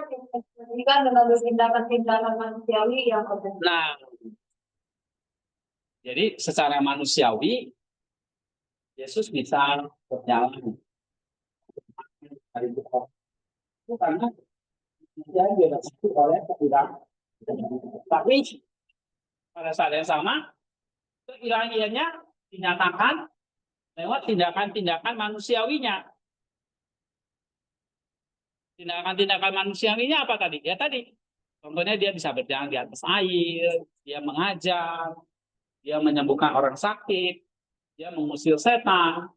diberikan melalui tindakan-tindakan manusiawi yang berbeda. Nah, jadi secara manusiawi Yesus bisa berjalan dari itu karena dia diresapi oleh keilahian. Tapi pada saat yang sama keilahiannya dinyatakan lewat tindakan-tindakan manusiawinya. Tindakan-tindakan manusiawinya apa tadi? Ya tadi, contohnya dia bisa berjalan di atas air, dia mengajar, dia menyembuhkan orang sakit, dia mengusir setan.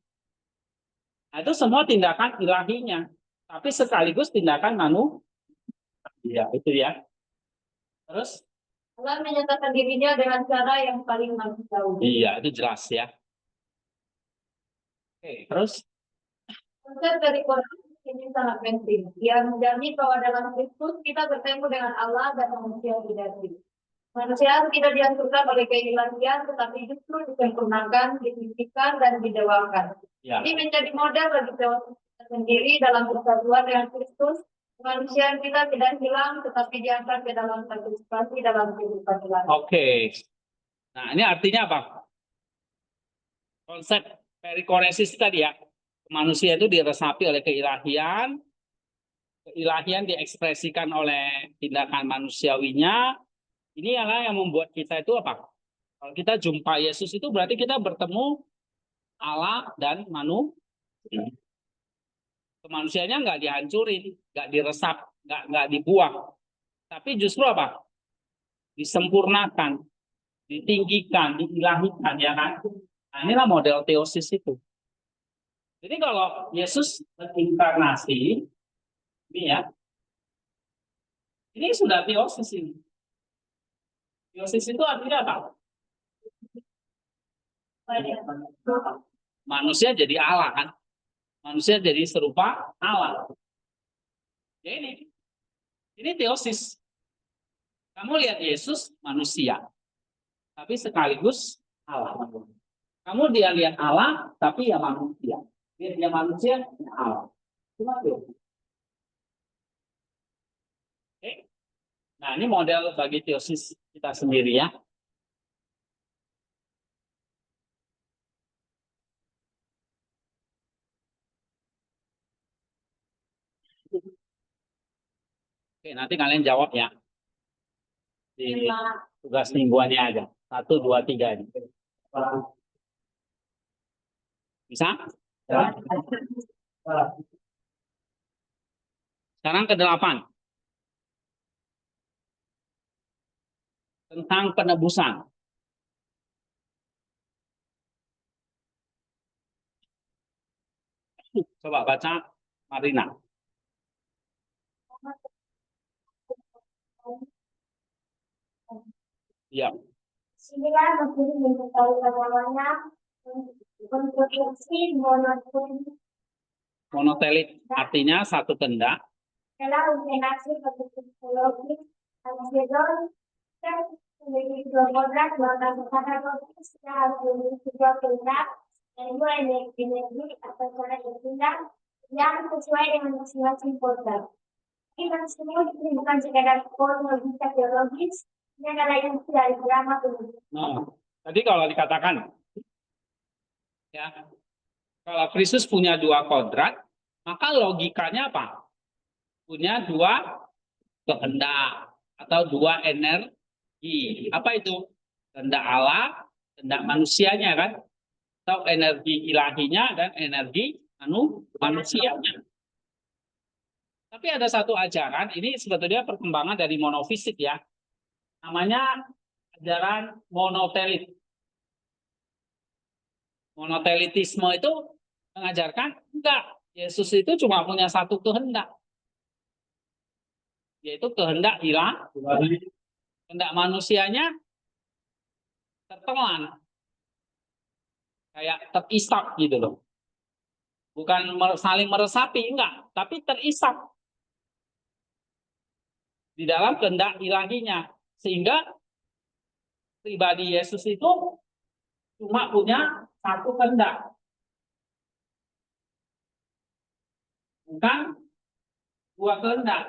Nah, itu semua tindakan ilahinya, tapi sekaligus tindakan manusia. Itu ya. Terus? Allah menyatakan dirinya dengan cara yang paling manusiawi. Iya, itu jelas ya. Oke, terus? Konsep dari Quran ini sangat penting. Dia menjamin bahwa dalam Kristus kita bertemu dengan Allah dan manusia sejati. Manusia tidak dihancurkan oleh keilahian, tetapi justru disempurnakan, ditinggikan, dan didewakan. Ya. Ini menjadi model bagi teologi kita sendiri dalam persatuan dengan Kristus. Kemanusiaan kita tidak hilang, tetapi diangkat ke dalam partisipasi dalam kehidupan ilahi. Oke. Nah, ini artinya apa? Konsep perikoresis tadi ya. Manusia itu diresapi oleh keilahian. Keilahian diekspresikan oleh tindakan manusiawinya. Ini adalah yang membuat kita itu apa? Kalau kita jumpa Yesus itu berarti kita bertemu Allah dan manusia. Kemanusiaannya nggak dihancurin, nggak diresap, nggak dibuang. Tapi justru apa? Disempurnakan, ditinggikan, diilahikan, ya kan? Nah, inilah model teosis itu. Jadi kalau Yesus berinkarnasi, ini ya, ini sudah teosis ini. Teosis itu artinya apa? Manusia jadi Allah kan? Manusia jadi serupa Allah. Ya ini teosis. Kamu lihat Yesus manusia, tapi sekaligus Allah. Kamu dia lihat Allah, tapi ya manusia. Dia manusia, ya Allah. Cuma itu. Oke. Nah, ini model bagi teosis kita sendiri ya. Oke, nanti kalian jawab ya. Di tugas mingguannya aja. 1, 2, 3 ini. Bisa? Sekarang ke-8. Tentang penebusan. Coba baca Marina. Iya. Sinilah mencuri mengetahui namanya konstruksi Monotelit artinya satu kehendak. adalah orientasi psikologis alrededor dan memiliki dua kodrat, dua kata logis yang harus memiliki dua kehendak dan dua energi atau cara bertindak yang sesuai dengan masing-masing kodrat. Ini semua bukan sekadar logika teologis, ini adalah yang dari drama pendidikan. Nah, tadi kalau dikatakan ya, kalau Kristus punya dua kodrat, maka logikanya apa? Punya dua kehendak atau dua energi. Apa itu? Kehendak Allah, kehendak manusianya kan? Atau energi ilahinya dan energi manusianya. Tapi ada satu ajaran, ini sebetulnya perkembangan dari monofisik ya. Namanya ajaran monotelit. Monotelitisme itu mengajarkan enggak, Yesus itu cuma punya satu kehendak, yaitu kehendak ilah. Kehendak manusianya tertelan, kayak terisap gitu loh. Bukan saling meresapi, enggak, tapi terisap di dalam kehendak ilahinya. Sehingga pribadi Yesus itu cuma punya satu kehendak, bukan dua kehendak.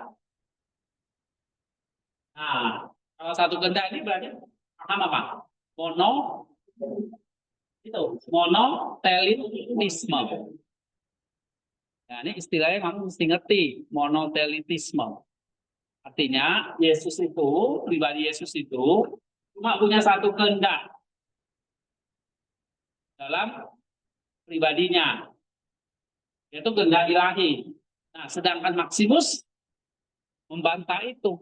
Nah, kalau satu kehendak ini berarti paham apa? Monotelitisme. Nah, ini istilahnya kamu mesti ngerti, monotelitisme. Artinya Yesus itu, pribadi Yesus itu cuma punya satu kehendak dalam pribadinya, yaitu kehendak ilahi. Nah, sedangkan Maximus membantah itu.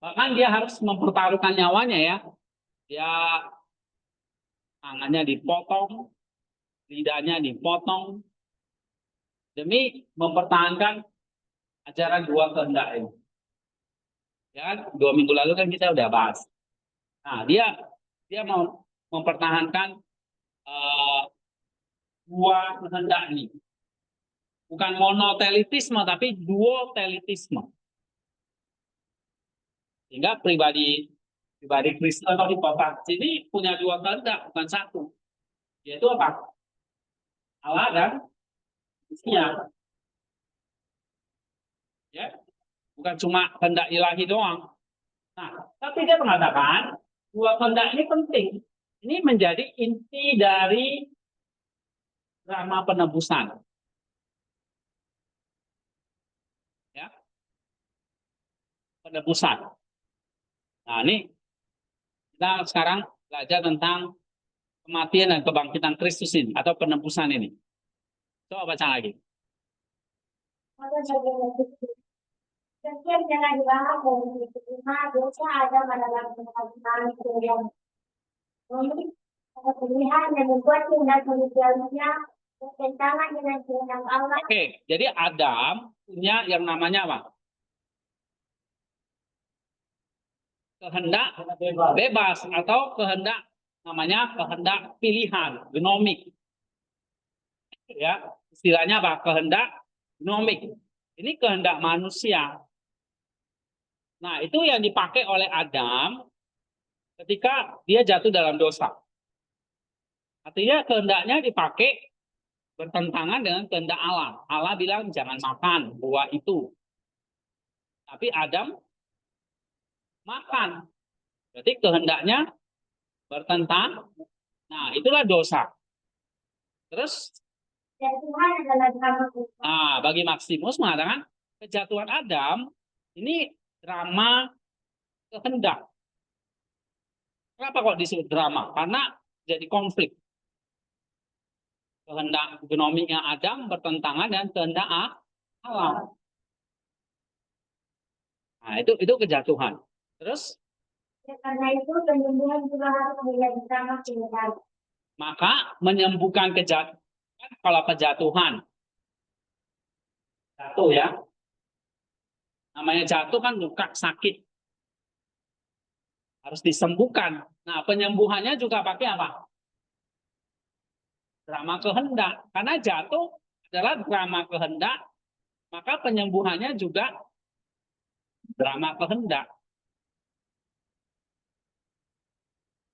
Bahkan dia harus mempertaruhkan nyawanya ya. Dia tangannya dipotong, lidahnya dipotong, demi mempertahankan ajaran dua kehendak ini. Ya, 2 minggu lalu kan kita udah bahas. Nah, dia mau mempertahankan dua kehendak ini. Bukan monotelitisme, tapi duotelitisme. Sehingga pribadi Kristen atau Hipokampus ini punya dua kehendak, bukan satu. Yaitu apa? Allah dan manusia. Ya, bukan cuma kehendak ilahi doang. Nah, tapi dia mengatakan dua kehendak ini penting. Ini menjadi inti dari drama penebusan. Ya, penebusan. Nah, ini kita sekarang belajar tentang kematian dan kebangkitan Kristus ini atau penebusan ini. Coba baca lagi. Sekian jangan dibahas dari lima dosa ada pada dalam kehidupan yang pilihan dan membuat tindak manusianya bertentangan dengan kehendak Allah. Oke, jadi Adam punya yang namanya apa? Kehendak bebas atau kehendak namanya kehendak pilihan, gnomik. Ya, istilahnya apa? Kehendak gnomik. Ini kehendak manusia. Nah, itu yang dipakai oleh Adam ketika dia jatuh dalam dosa. Artinya kehendaknya dipakai bertentangan dengan kehendak Allah. Allah bilang jangan makan buah itu. Tapi Adam makan. Berarti kehendaknya bertentang. Nah, itulah dosa. Terus, Dan Tuhan adalah drama kita. nah, bagi Maximus mengatakan kejatuhan Adam ini drama kehendak. Kenapa kok disebut drama? Karena jadi konflik. Kehendak genomiknya Adam bertentangan dengan kehendak Allah. Nah, itu kejatuhan. Terus, Karena itu penyembuhan juga harus menjadi drama kita. maka menyembuhkan kejatuhan, kalau kejatuhan jatuh ya, namanya jatuh kan luka sakit, harus disembuhkan. Nah, penyembuhannya juga pakai apa? Drama kehendak. Karena jatuh adalah drama kehendak, maka penyembuhannya juga drama kehendak.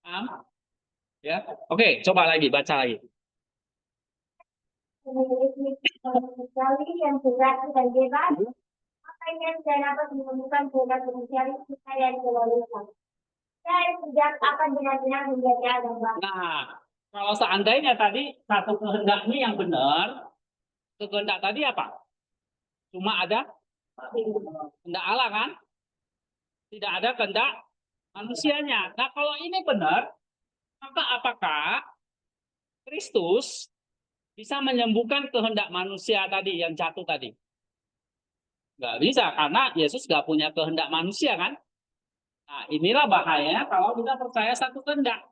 Paham? Ya, oke, coba lagi, baca lagi. Memiliki sekali yang berat dan bebas, makanya saya dapat menemukan kehendak manusia kita yang kewajiban. Saya tidak akan benar-benar menjadi agama. Nah, kalau seandainya tadi satu kehendak ini yang benar, kehendak tadi apa? Cuma ada kehendak Allah kan? Tidak ada kehendak manusianya. Nah, kalau ini benar, maka apakah Kristus bisa menyembuhkan kehendak manusia tadi yang jatuh tadi? Nggak bisa, karena Yesus nggak punya kehendak manusia kan? Nah, inilah bahayanya kalau kita percaya satu kehendak.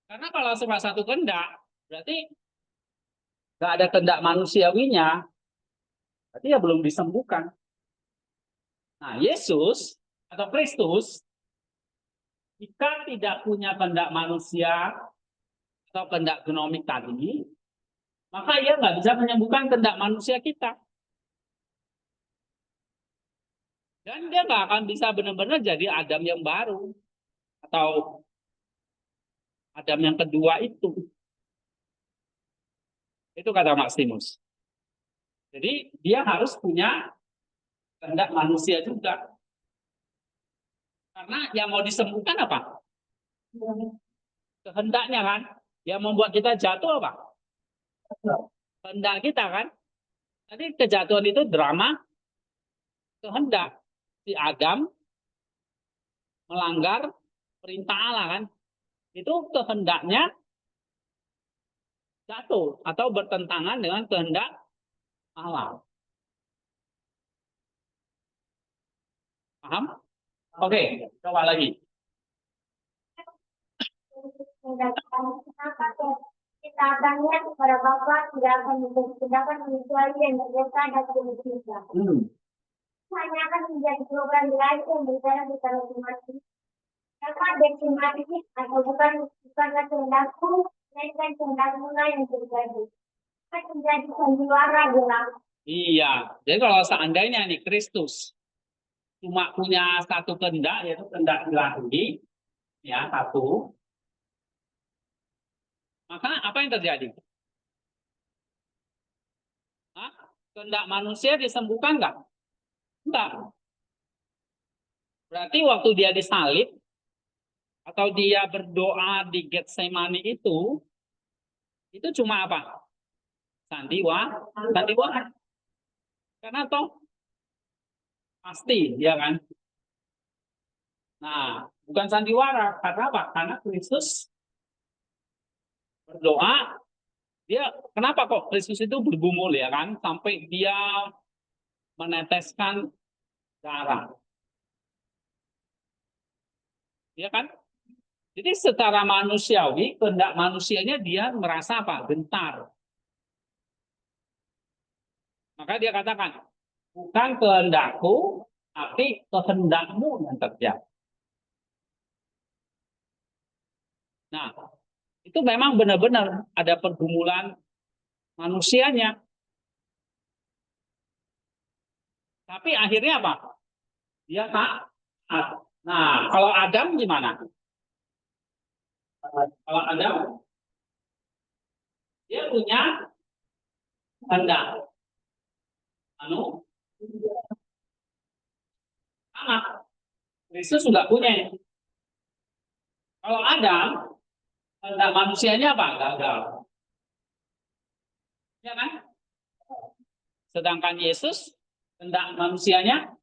Karena kalau cuma satu kehendak, berarti nggak ada kehendak manusiawinya, berarti ya belum disembuhkan. Nah, Yesus atau Kristus, jika tidak punya kehendak manusia atau kehendak genomik tadi, maka ia nggak bisa menyembuhkan kehendak manusia kita. Dan dia nggak akan bisa benar-benar jadi Adam yang baru atau Adam yang kedua itu. Itu kata Maximus. Jadi dia harus punya kehendak manusia juga. Karena yang mau disembuhkan apa? Kehendaknya kan. Yang membuat kita jatuh apa? Kehendak kita kan. Tadi kejatuhan itu drama kehendak. Si Adam melanggar perintah Allah kan. Itu kehendaknya jatuh atau bertentangan dengan kehendak Allah. Paham? Oke, coba lagi. Kita akan lihat kepada Bapa tidak akan menjadi tindakan manusiawi yang berdosa dan berdosa. Hanya akan menjadi program lain yang berjalan di dalam mati. Karena dekimati atau bukanlah kehendakku, melainkan kehendakmu yang terjadi. akan menjadi sandiwara bilang. Iya, jadi kalau seandainya nih Kristus cuma punya satu kehendak, yaitu kehendak ilahi, ya satu, maka apa yang terjadi? Hah? Kehendak manusia disembuhkan nggak? Enggak. Berarti waktu dia disalib atau dia berdoa di Getsemani itu cuma apa? Sandiwara. Karena toh pasti, ya kan? Nah, bukan sandiwara. Karena apa? Karena Kristus berdoa, dia kenapa kok Kristus itu bergumul ya kan? Sampai dia meneteskan darah. Ya kan? Jadi secara manusiawi, kehendak manusianya dia merasa apa? Gentar. Maka dia katakan, bukan kehendakku, tapi kehendakmu yang terjadi. Nah, itu memang benar-benar ada pergumulan manusianya. Tapi akhirnya apa? Dia taat. Nah, kalau Adam gimana? Kalau Adam, dia punya kehendak. Anak. Kristus juga punya. Kalau Adam, kehendak manusianya apa? Gagal. Ya kan? Sedangkan Yesus, kehendak manusianya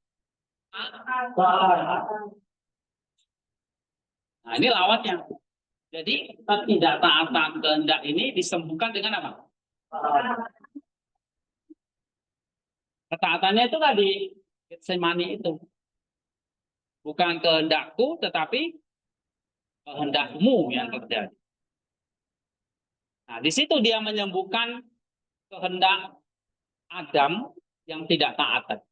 nah, ini lawatnya. Jadi ketidaktaatan kehendak ini disembuhkan dengan apa? Ketaatannya itu tadi Getsemani itu. Bukan kehendakku, tetapi kehendakmu yang terjadi. Nah, di situ dia menyembuhkan kehendak Adam yang tidak taat.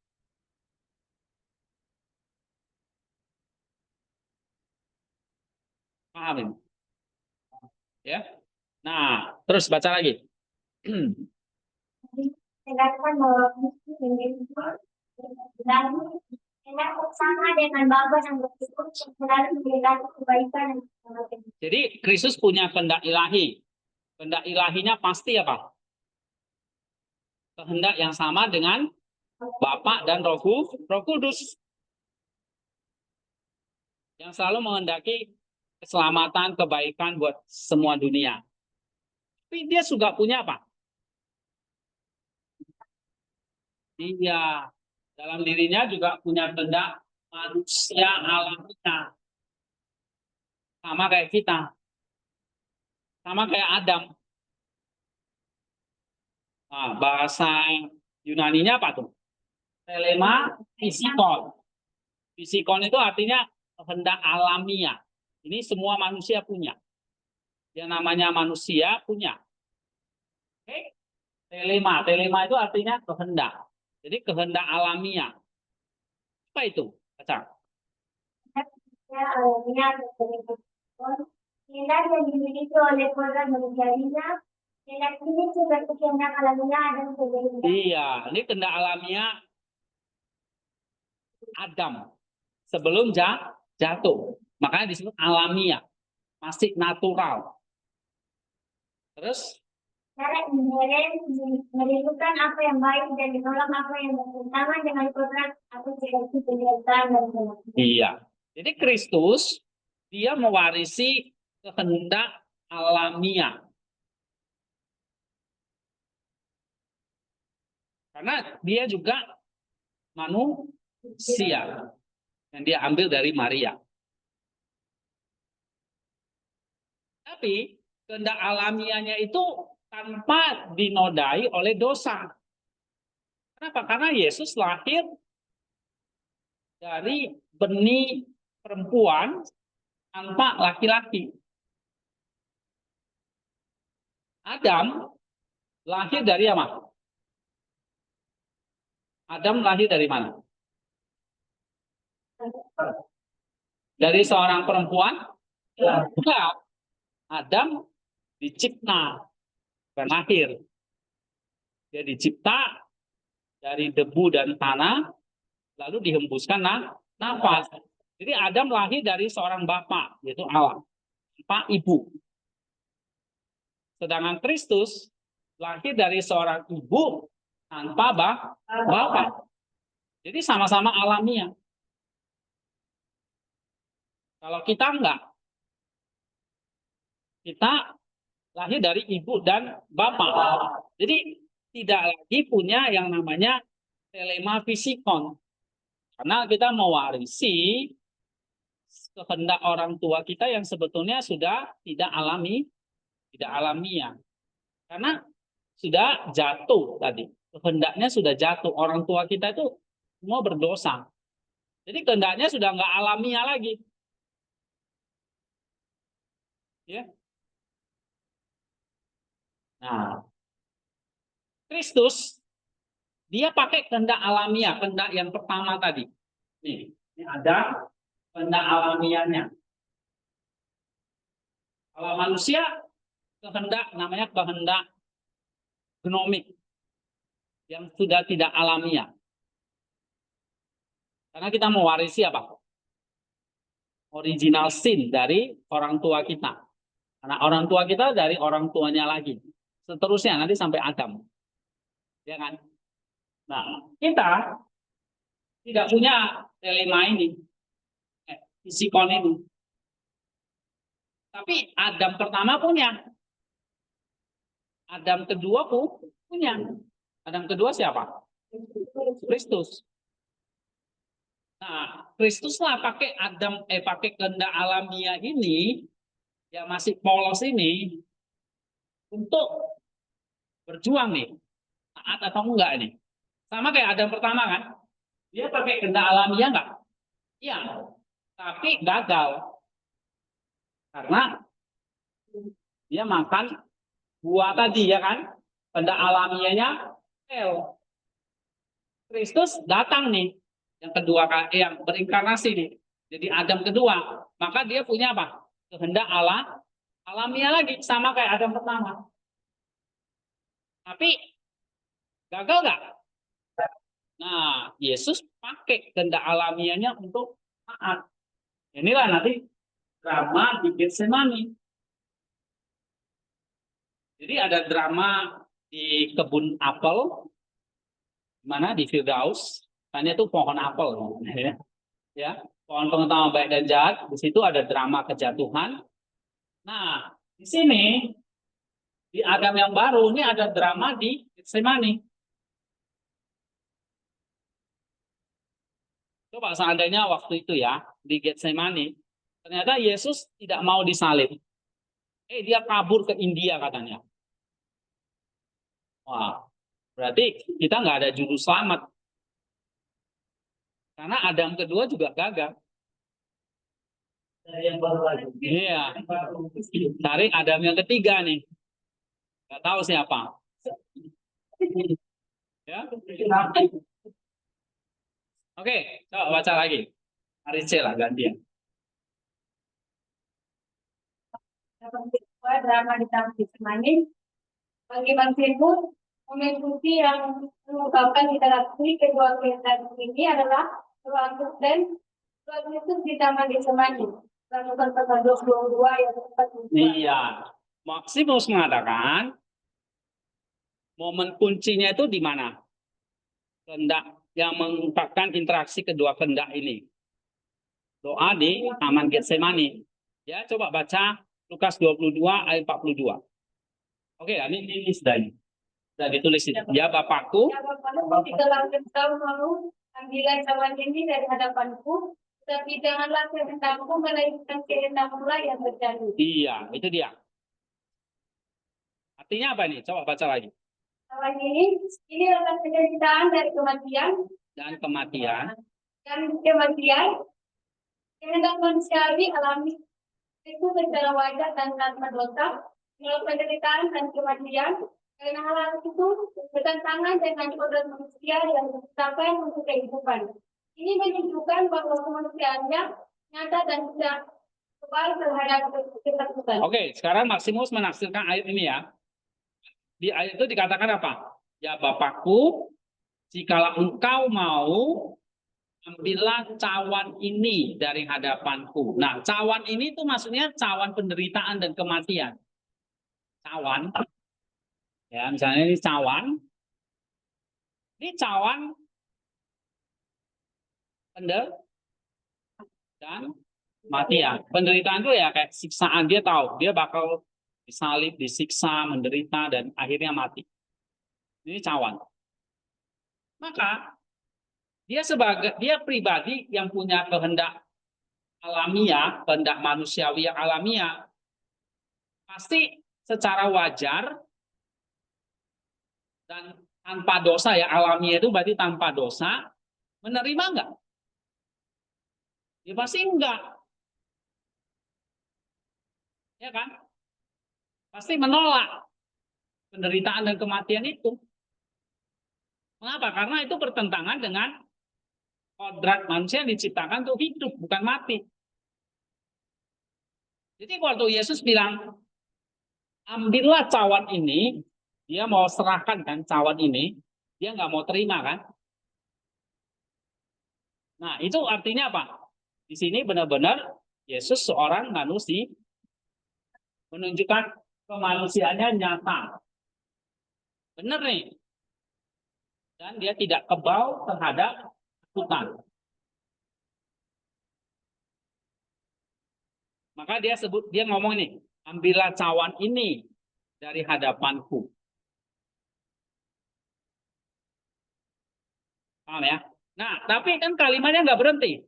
Paham ini? Ya. Nah, terus baca lagi. Tegaskan bahwa Kristus menjadi dan sama dengan Bapa yang bersyukur selalu memberikan kebaikan dan keselamatan. Jadi Kristus punya kehendak ilahi. Kehendak ilahinya pasti apa? Kehendak yang sama dengan Bapa dan Roh Kudus. Yang selalu menghendaki keselamatan, kebaikan buat semua dunia. Tapi dia juga punya apa? Iya, dalam dirinya juga punya kehendak manusia alamiah. Sama kayak kita. Sama kayak Adam. Nah, bahasa Yunaninya apa tuh? Telema fisikon. Fisikon itu artinya kehendak alamiah. Ini semua manusia punya. Yang namanya manusia punya. Oke? Telema itu artinya kehendak. Jadi kehendak alamiah. Apa itu? Baca. Kehendak yang dimiliki oleh kodrat manusianya, kehendak ini seperti kehendak alamiah dan sebagainya. Iya, ini kehendak alamiah Adam sebelum jatuh. Makanya disebut alamiah, masih natural. Terus Cara inherent merindukan apa yang baik dan menolak apa yang bertentangan dengan kodrat atau seperti penderitaan dan sebagainya. iya. Jadi Kristus dia mewarisi kehendak alamiah. Karena dia juga manusia yang dia ambil dari Maria. Tapi kehendak alamiahnya itu tanpa dinodai oleh dosa. Kenapa? Karena Yesus lahir dari benih perempuan tanpa laki-laki. Adam lahir dari apa? Adam lahir dari mana? Dari seorang perempuan? Enggak. Adam dicipta dan lahir. Dia dicipta dari debu dan tanah, lalu dihembuskan nafas. Jadi Adam lahir dari seorang bapak, yaitu Allah, tanpa ibu. Sedangkan Kristus lahir dari seorang ibu tanpa bapak. Jadi sama-sama alamiah. Kalau kita enggak, kita lahir dari ibu dan bapak. Jadi tidak lagi punya yang namanya telema fisikon. Karena kita mewarisi kehendak orang tua kita yang sebetulnya sudah tidak alamiah. Karena sudah jatuh tadi. Kehendaknya sudah jatuh. Orang tua kita itu semua berdosa. Jadi kehendaknya sudah nggak alamiah lagi. Ya. Nah, Kristus dia pakai kehendak alamiah, kehendak yang pertama tadi. Nih, ini ada kehendak alamiahnya. Kalau manusia kehendak namanya kehendak genomik yang sudah tidak alamiah. Karena kita mewarisi apa? Original sin dari orang tua kita. Karena orang tua kita dari orang tuanya lagi. Seterusnya nanti sampai Adam. Ya kan? Nah, kita tidak punya telema ini. Fisikon ini. Tapi Adam pertama punya. Adam kedua punya. Adam kedua siapa? Kristus. Nah, Kristuslah pakai pakai kehendak alamiah ini, yang masih polos ini, untuk berjuang nih, taat atau enggak nih. Sama kayak Adam pertama kan, dia pakai kehendak alamiah enggak? Iya, tapi gagal karena dia makan buah tadi ya kan, kehendak alamiahnya fail. Kristus datang nih. Yang kedua, yang berinkarnasi nih. Jadi Adam kedua, maka dia punya apa? Kehendak alamiah lagi, sama kayak Adam pertama. Tapi gagal nggak? Nah, Yesus pakai kehendak alamiahnya untuk taat. Inilah nanti drama di Getsemani. Jadi ada drama di kebun apel, mana di Firdaus. Tanya itu pohon apel, ya, pohon pengetahuan baik dan jahat. Di situ ada drama kejatuhan. Nah, di sini di Adam yang baru ini ada drama di Getsemani. Coba seandainya waktu itu ya di Getsemani, ternyata Yesus tidak mau disalib. Dia kabur ke India katanya. Wah, berarti kita nggak ada juru selamat. Karena Adam kedua juga gagal. Yang baru lagi. Iya. Cari Adam yang ketiga nih. Nggak tahu siapa. Ya. Oke, coba baca lagi. Hari C lah gantian. Drama di Taman Getsemani. Bagi Bang Firman, momen kunci yang mengungkapkan interaksi kedua kehendak ini adalah Tuhan dan Tuhan Yesus di Taman Getsemani. Lakukan pasal 22 ayat 4. Iya, Maximus mengatakan momen kuncinya itu di mana? Kehendak yang mengungkapkan interaksi kedua kehendak ini. Doa di Taman Getsemani. Ya, coba baca Lukas 22 ayat 42. Oke, ini sudah ditulis ini. Ya Bapakku, Ya Bapakku, jikalau engkau mau ambilkan cawan ini dari hadapanku, tapi janganlah kehendakku melainkan kehendakmu lah yang terjadi. Iya, itu dia. Artinya apa nih? Coba baca lagi. Cawan ini adalah penderitaan dari kematian. Dan kematian. Kehendak manusiawi alami itu secara wajar dan tanpa dosa. Kalau penderitaan dan kematian, karena hal itu bertentangan dengan kodrat manusia yang diciptakan untuk kehidupan. Ini menunjukkan bahwa kemanusiaannya nyata dan tidak kebal terhadap ketakutan. Oke, sekarang Maximus menafsirkan ayat ini ya. Di ayat itu dikatakan apa? ya Bapakku, jikalau engkau mau, ambillah cawan ini dari hadapanku. Nah, cawan ini tuh maksudnya cawan penderitaan dan kematian. Cawan, ya misalnya ini cawan. Ini cawan dan kematian. Penderitaan itu ya kayak siksaan, dia tahu dia bakal disalib, disiksa, menderita dan akhirnya mati. Ini cawan. Maka dia pribadi yang punya kehendak alamiah, kehendak manusiawi yang alamiah, pasti secara wajar dan tanpa dosa, ya alamiah itu berarti tanpa dosa, menerima enggak? Ya pasti enggak. Ya kan? Pasti menolak penderitaan dan kematian itu. Mengapa? Karena itu bertentangan dengan kodrat manusia yang diciptakan untuk hidup, bukan mati. Jadi waktu Yesus bilang, ambillah cawan ini, dia mau serahkan kan cawan ini, dia nggak mau terima kan? Nah itu artinya apa? Di sini benar-benar Yesus seorang manusia, menunjukkan kemanusiaannya nyata. Benar nih. Dan dia tidak kebal terhadap ketakutan. Maka dia ngomong ini, ambillah cawan ini dari hadapanku. Paham ya? Nah, tapi kan kalimatnya nggak berhenti.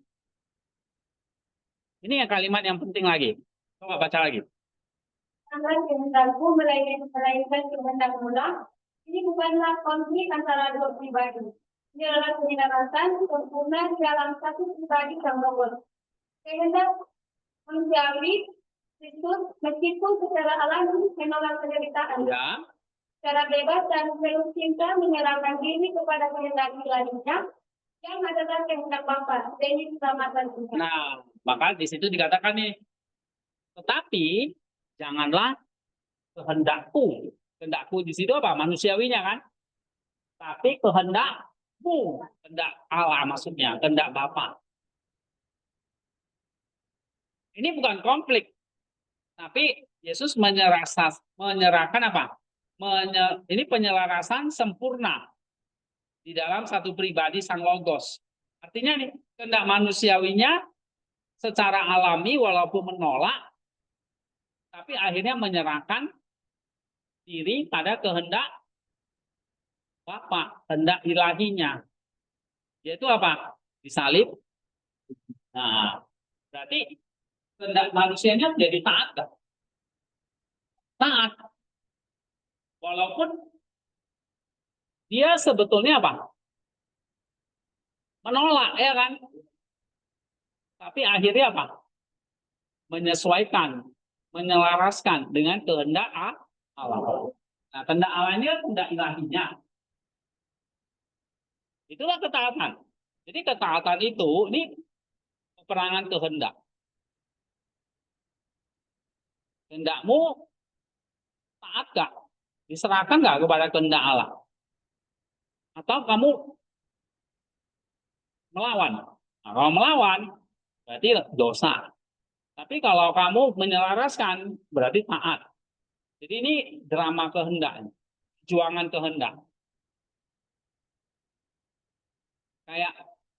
Ini yang kalimat yang penting lagi. Coba baca lagi. Jangan kehendakku melainkan kehendak Allah. Ini bukanlah konflik antara dua pribadi. Ini adalah penyelarasan sempurna di dalam satu pribadi Sang Logos. Kehendak manusiawi Kristus meskipun secara alami menolak penderitaan. Ya. Secara bebas dan penuh cinta menyerahkan diri kepada kehendak ilahinya yang adalah kehendak Bapa demi keselamatan kita. Nah, maka di situ dikatakan nih, tetapi janganlah kehendakku. Kehendakku di situ apa? Manusiawinya kan? Tapi kehendakmu, kehendak Allah maksudnya, kehendak Bapa. Ini bukan konflik. Tapi Yesus menyerahkan apa? Ini penyelarasan sempurna di dalam satu pribadi Sang Logos. Artinya nih, kehendak manusiawinya secara alami walaupun menolak, tapi akhirnya menyerahkan diri pada kehendak Bapa, kehendak ilahinya. Yaitu apa? Disalib. Nah, berarti kehendak manusianya jadi taat gak? Taat. Walaupun dia sebetulnya apa? Menolak, ya kan? Tapi akhirnya apa? Menyesuaikan, menyelaraskan dengan kehendak Allah. Nah, kehendak Allah ini kan kehendak ilahinya. Itulah ketaatan. Jadi ketaatan itu, ini peperangan kehendak. Kehendakmu taat gak? Diserahkan gak kepada kehendak Allah? Atau kamu melawan? Nah, kalau melawan, berarti dosa. Tapi kalau kamu menyelaraskan, berarti taat. Jadi ini drama kehendak, perjuangan kehendak. Kayak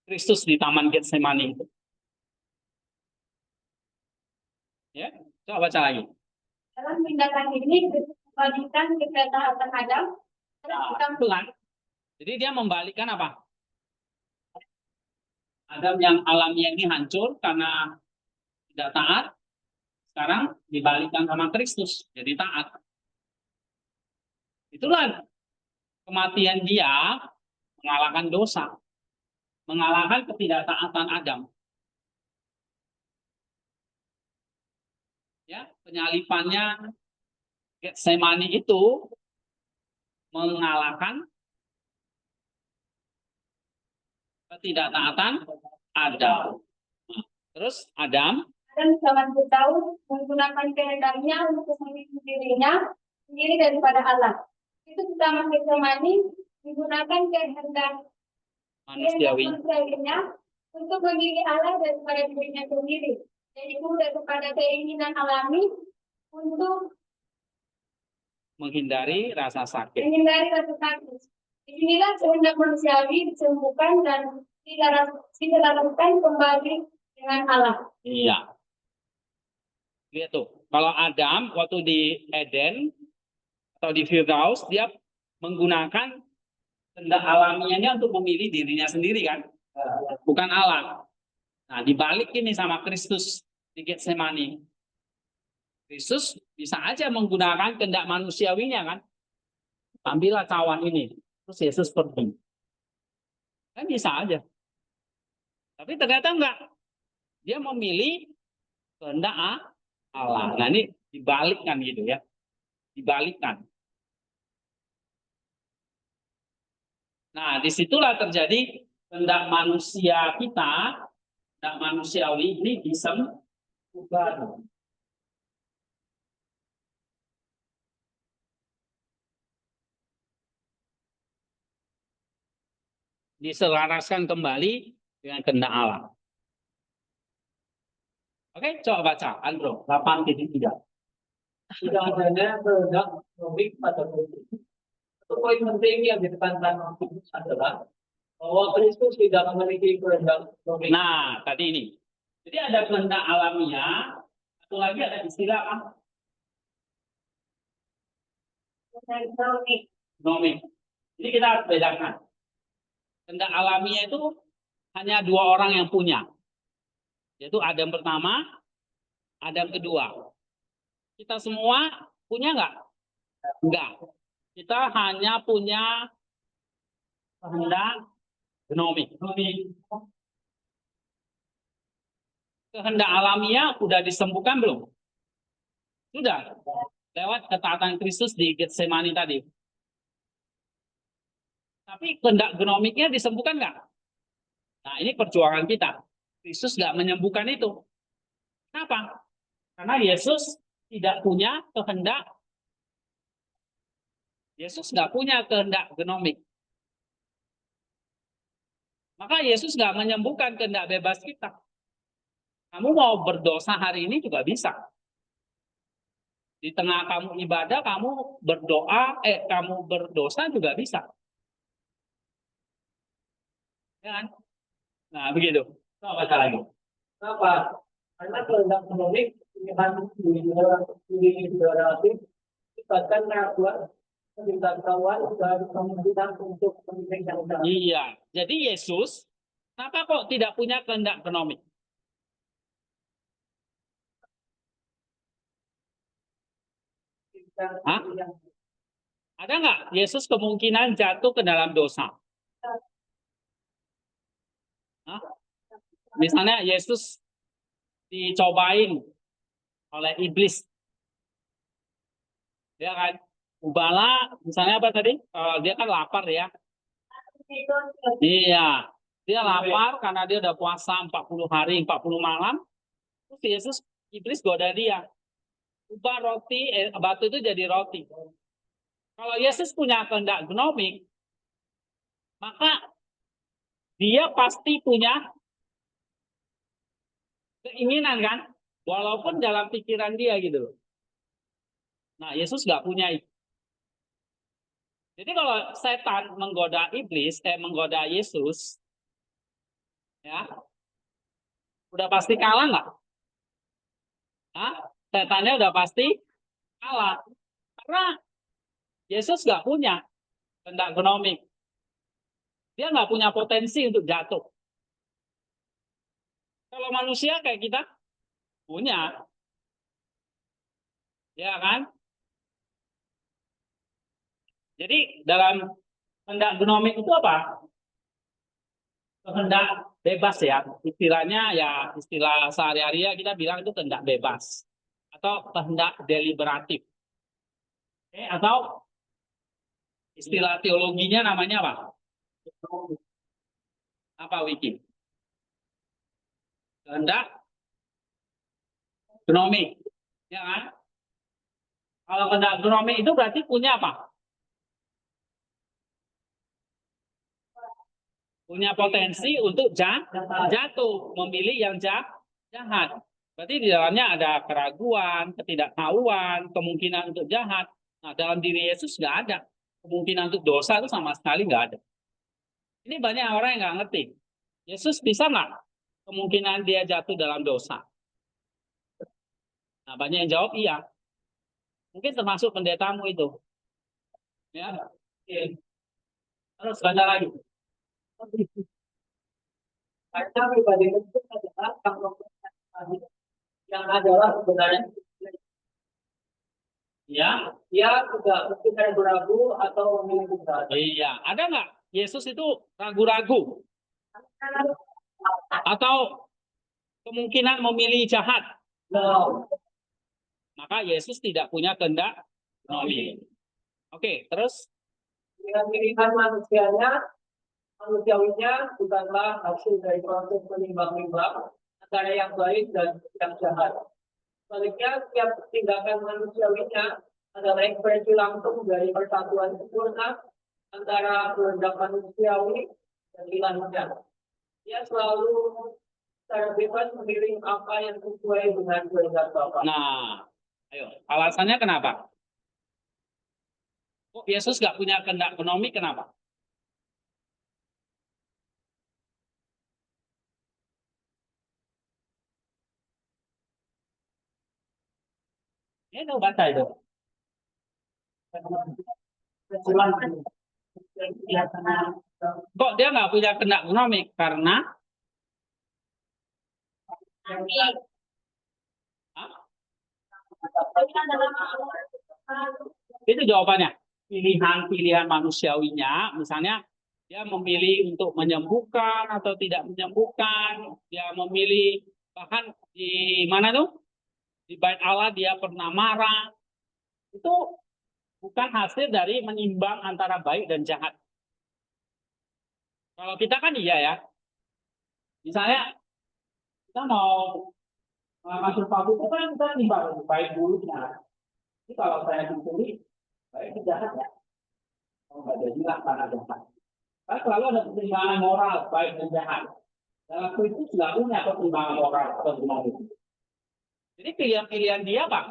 Kristus di Taman Getsemani itu. Ya, coba baca lagi. Dalam tindakan ini membalikkan ketaatan Adam. Nah, jadi dia membalikkan apa? Adam yang alamiah ini hancur karena tidak taat. Sekarang dibalikkan sama Kristus, jadi taat. Itulah kematian dia mengalahkan dosa, mengalahkan ketidaktaatan Adam. Ya, penyalipannya Getsemani itu mengalahkan ketidaktaatan Adam. Terus Adam selama bertahun menggunakan kehendaknya untuk memilih dirinya sendiri daripada Allah. Itu Taman Getsemani menggunakan kehendak Manusiawi. manusiawinya untuk memilih Allah daripada dirinya sendiri, yaitu daripada keinginan alami untuk Menghindari rasa sakit. menghindari rasa sakit. Disinilah kehendak manusiawi disembuhkan dan dilakukan kembali dengan Allah. Iya. Gitu. Kalau Adam waktu di Eden atau di Firdaus, dia menggunakan kehendak alamiahnya untuk memilih dirinya sendiri kan, bukan Allah. Nah, dibalik ini sama Kristus di Getsemani. Kristus bisa aja menggunakan kehendak manusiawinya kan, ambillah cawan ini, terus Yesus pergi. Kan bisa aja. Tapi ternyata enggak. Dia memilih kehendak Allah. Nah, ini dibalikkan gitu ya. Dibalikkan. Nah, disitulah terjadi kehendak manusia kita, kehendak manusiawi ini disembahkan. Diselaraskan kembali dengan kehendak Allah. Oke, coba baca Andro 8.3. Tidak adanya kehendak logik pada Kristus. Satu poin penting yang ditekankan adalah bahwa Kristus tidak memiliki kehendak logik. Nah, tadi ini. Jadi ada kehendak alamiah, satu lagi ada istilah apa? Gnomik. Jadi kita harus bedakan. Kehendak alamiah itu hanya dua orang yang punya. Yaitu Adam pertama, Adam kedua. Kita semua punya nggak? Enggak. Kita hanya punya kehendak gnomik. Kehendak alamiah sudah disembuhkan belum? Sudah. Lewat ketaatan Kristus di Getsemani tadi. Tapi kehendak gnomiknya disembuhkan nggak? Nah, ini perjuangan kita. Kristus nggak menyembuhkan itu. Kenapa? Karena Yesus tidak punya kehendak. Yesus nggak punya kehendak genomik. Maka Yesus nggak menyembuhkan kehendak bebas kita. Kamu mau berdosa hari ini juga bisa. Di tengah kamu ibadah, kamu berdoa, kamu berdosa juga bisa. Ya kan? Nah, begitu. Coba baca lagi. Kenapa? Karena kehendak logik pilihan relatif sifatkan keraguan, ketidaktahuan dan kemungkinan untuk kepentingan yang Iya. Jadi Yesus, kenapa kok tidak punya kehendak genomik? Hah? Ada nggak Yesus kemungkinan jatuh ke dalam dosa? Hah? Misalnya Yesus dicobain oleh iblis. Dia kan ubala, misalnya apa tadi? Dia kan lapar ya. Iya. Dia lapar karena dia udah puasa 40 hari, 40 malam. Terus Yesus, iblis goda dia. Ubah roti, batu itu jadi roti. Kalau Yesus punya kehendak gnomik, maka dia pasti punya keinginan kan? Walaupun dalam pikiran dia gitu loh. Nah, Yesus nggak punya itu. Jadi kalau setan menggoda iblis, menggoda Yesus, ya, udah pasti kalah nggak? Hah? Setannya udah pasti kalah. Karena Yesus nggak punya kehendak gnomik. Dia nggak punya potensi untuk jatuh. Kalau manusia kayak kita punya, ya kan? Jadi dalam kehendak gnomik itu apa? Kehendak bebas ya. Istilahnya ya istilah sehari-hari ya kita bilang itu kehendak bebas atau kehendak deliberatif. Oke, atau istilah teologinya namanya apa? Apa Wiki? Kehendak gnomik, ya kan? Kalau kehendak gnomik itu berarti punya apa? punya potensi untuk jatuh, memilih yang jahat. Berarti di dalamnya ada keraguan, ketidaktahuan, kemungkinan untuk jahat. Nah, dalam diri Yesus nggak ada. Kemungkinan untuk dosa itu sama sekali nggak ada. Ini banyak orang yang nggak ngerti. Yesus bisa nggak kemungkinan dia jatuh dalam dosa? Nah, banyak yang jawab iya. Mungkin termasuk pendetamu itu. Ya. Oke. Terus baca lagi. Karena pribadi itu adalah yang adalah sebenarnya Ya. dia tidak mungkin ragu-ragu atau memiliki kesalahan. Iya. Ada nggak Yesus itu ragu-ragu atau kemungkinan memilih jahat? No. Maka Yesus tidak punya kehendak ekonomi. Oke, terus Dengan pilihan manusiawinya bukanlah hasil dari proses menimbang-nimbang antara yang baik dan yang jahat. Sebaliknya, setiap tindakan manusiawinya adalah ekspresi langsung dari persatuan sempurna antara kehendak manusiawi dan ilahinya. Dia selalu secara bebas memilih apa yang sesuai dengan kehendak Bapa. nah, ayo, alasannya kenapa? Kok Yesus nggak punya kehendak ekonomi, kenapa? Ini udah baca itu. Kok dia nggak punya kehendak ekonomi? Karena itu jawabannya. Pilihan-pilihan manusiawinya, misalnya dia memilih untuk menyembuhkan atau tidak menyembuhkan, dia memilih bahkan di mana tuh? Di bait Allah dia pernah marah. Itu bukan hasil dari menimbang antara baik dan jahat. Kalau kita kan iya ya. Misalnya kita mau masuk paku itu kan kita nimbang baik buruknya. Jadi kalau saya dipilih baik jahat ya. Kalau nggak jadi lah karena jahat. Kan selalu ada pertimbangan moral baik dan jahat. Dalam kritis nggak punya pertimbangan moral atau gimana. Jadi pilihan-pilihan dia Pak.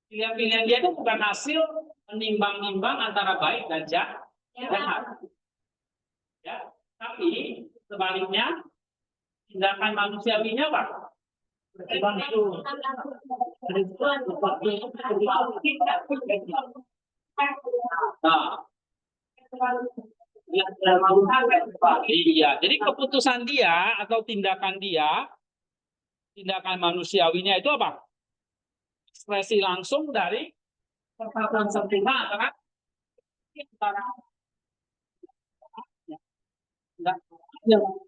Pilihan-pilihan dia itu bukan hasil menimbang-nimbang antara baik dan jahat. Ya, tapi sebaliknya tindakan manusiawinya Pak. Nah, iya, jadi keputusan dia atau tindakan dia, tindakan manusiawinya itu apa? Ekspresi langsung dari persatuan sempurna antara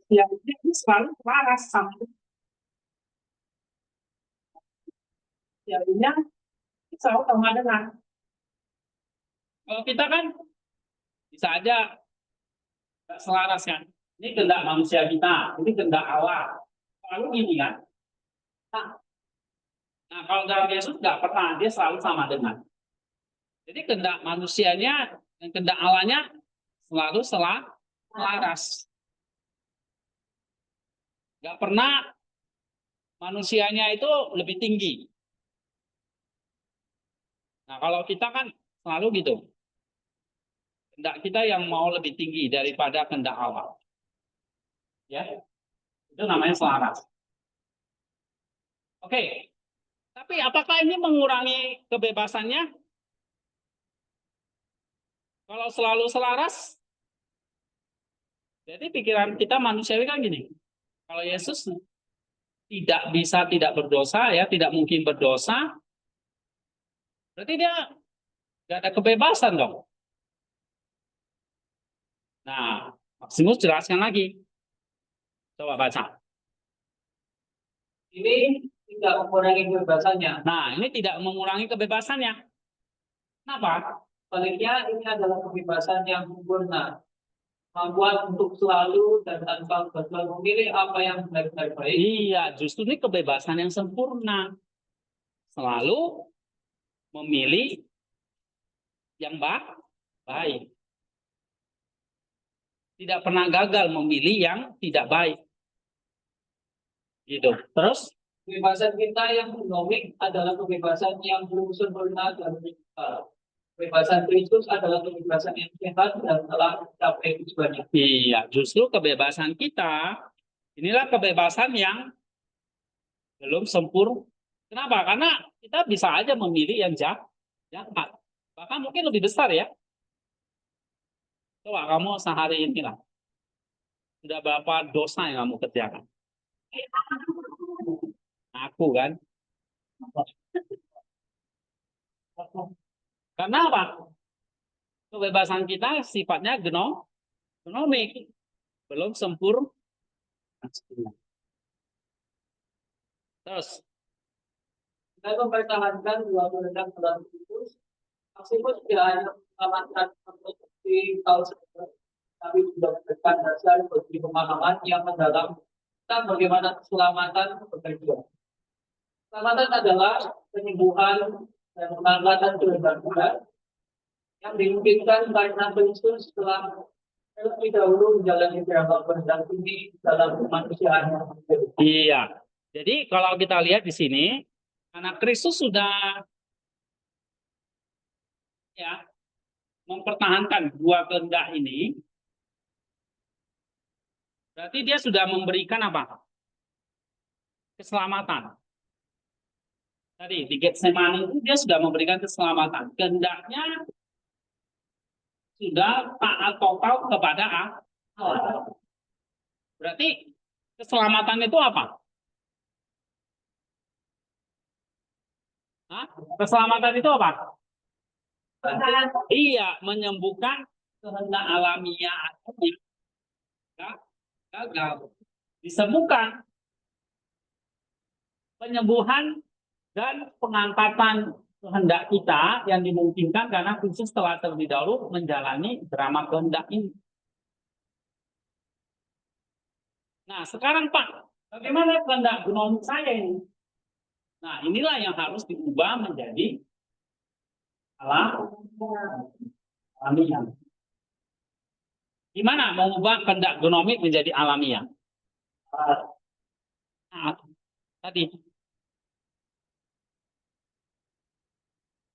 yang selalu waras sama jadinya selalu sama dengan. Kalau kita kan bisa aja selaras kan. Ini kehendak manusia kita, ini kehendak Allah. Lalu gini kan. Nah, kalau dalam Yesus nggak pernah, dia selalu sama dengan. Jadi kehendak manusianya dan kehendak Allahnya selalu selaras. Nggak pernah manusianya itu lebih tinggi. Nah, kalau kita kan selalu gitu. Kehendak kita yang mau lebih tinggi daripada kehendak Allah. Ya, itu namanya selaras. Oke, tapi apakah ini mengurangi kebebasannya? Kalau selalu selaras, jadi pikiran kita manusiawi kan gini. Kalau Yesus tidak bisa tidak berdosa, ya tidak mungkin berdosa, berarti dia nggak ada kebebasan dong. Nah, Maximus jelaskan lagi. Coba baca. Ini tidak mengurangi kebebasannya. Nah, ini tidak mengurangi kebebasannya. Kenapa? Sebaliknya, ini adalah kebebasan yang sempurna. Kemampuan untuk selalu dan tanpa kebetulan memilih apa yang benar-benar baik. Iya, justru ini kebebasan yang sempurna. Selalu memilih yang baik. tidak pernah gagal memilih yang tidak baik. Gitu. Terus Kebebasan kita yang genomik adalah kebebasan yang belum sempurna dan radikal. Kebebasan Kristus adalah kebebasan yang sehat dan telah mencapai tujuannya. iya, justru kebebasan kita inilah kebebasan yang belum sempurna. Kenapa? Karena kita bisa aja memilih yang jahat. Bahkan mungkin lebih besar ya. Coba kamu sehari ini lah. Sudah berapa dosa yang kamu kerjakan? Aku kan. Karena apa? Kebebasan kita sifatnya genomik. Belum sempurna. Terus, Kita mempertahankan dua kehendak dalam Kristus. Maksimus tidak hanya mengamankan di tahun sebelumnya, tapi juga memberikan dasar bagi pemahaman yang mendalam tentang bagaimana keselamatan bekerja. Keselamatan adalah penyembuhan dan pengangkatan kehendak Tuhan yang dimungkinkan karena Kristus telah terlebih dahulu menjalani beberapa kehendak ini dalam kemanusiaan. iya. Jadi kalau kita lihat di sini, anak Kristus sudah ya mempertahankan dua kehendak ini. Berarti dia sudah memberikan apa? Keselamatan. Tadi di Getsemani itu dia sudah memberikan keselamatan. Kehendaknya sudah taat total kepada Allah. Berarti keselamatan itu apa? Hah? Keselamatan itu apa? Iya, menyembuhkan kehendak alamiah yang gagal. Disembuhkan. Penyembuhan dan pengangkatan kehendak kita yang dimungkinkan karena Kristus telah terlebih dahulu menjalani drama kehendak ini. Nah, sekarang Pak, bagaimana kehendak genomik saya ini? Nah, inilah yang harus diubah menjadi alamiah. Gimana mengubah kehendak genomik menjadi alamiah? Nah, tadi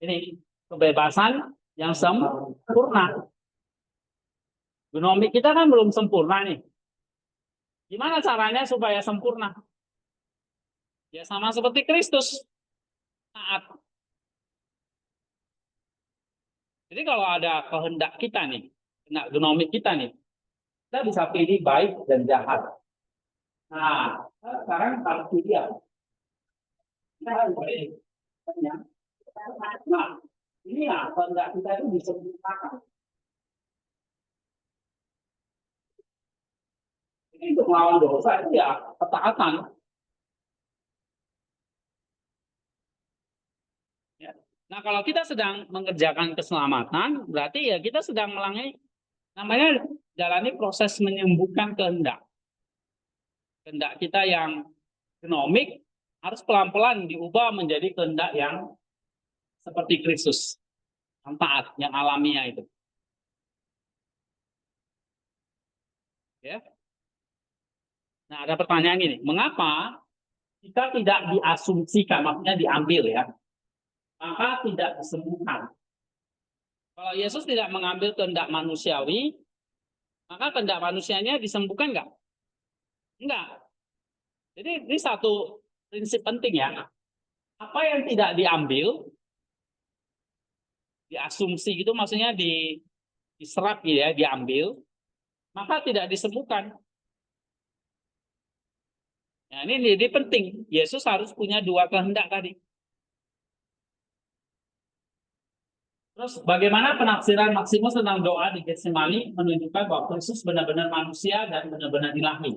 ini kebebasan yang sempurna. Genomik kita kan belum sempurna nih. Gimana caranya supaya sempurna? Ya sama seperti Kristus. Taat. Jadi kalau ada kehendak kita nih, kehendak genomik kita nih, kita bisa pilih baik dan jahat. Nah, sekarang harus pilih ya. Kita harus pilih. Nah, ini ya kehendak kita itu disempurnakan. Jadi untuk melawan dosa itu ya ketaatan. Nah, kalau kita sedang mengerjakan keselamatan, berarti ya kita sedang namanya jalani proses menyembuhkan kehendak. Kehendak kita yang genomik harus pelan-pelan diubah menjadi kehendak yang seperti Kristus, yang taat, yang alamiah itu. Ya. Nah, ada pertanyaan ini, mengapa kita tidak diasumsikan, maksudnya diambil ya, maka tidak disembuhkan. Kalau Yesus tidak mengambil kehendak manusiawi, maka kehendak manusianya disembuhkan enggak? Enggak. Jadi ini satu prinsip penting ya. Apa yang tidak diambil, diasumsi gitu, maksudnya diserap gitu ya, diambil, maka tidak disembuhkan. Nah, ini jadi penting. Yesus harus punya dua kehendak tadi. Terus bagaimana penafsiran Maksimus tentang doa di Getsemani menunjukkan bahwa Kristus benar-benar manusia dan benar-benar ilahi.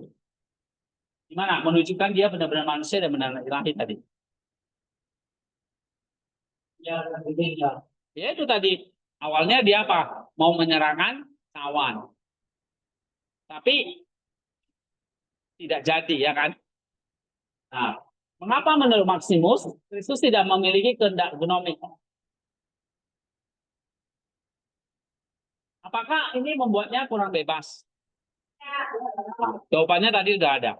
Gimana? Menunjukkan dia benar-benar manusia dan benar-benar ilahi tadi. Ya itu tadi. Awalnya dia apa? Mau menyerahkan cawan. Tapi tidak jadi ya kan? Nah, mengapa menurut Maksimus Kristus tidak memiliki kehendak genomik? Apakah ini membuatnya kurang bebas? Nah, jawabannya tadi udah ada.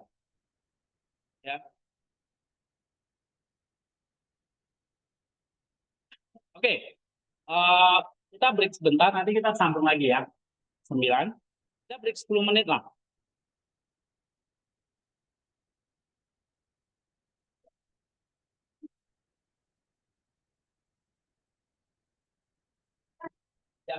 Ya. Oke. Kita break sebentar, nanti kita sambung lagi ya. 9. Kita break 10 menit lah. Ya.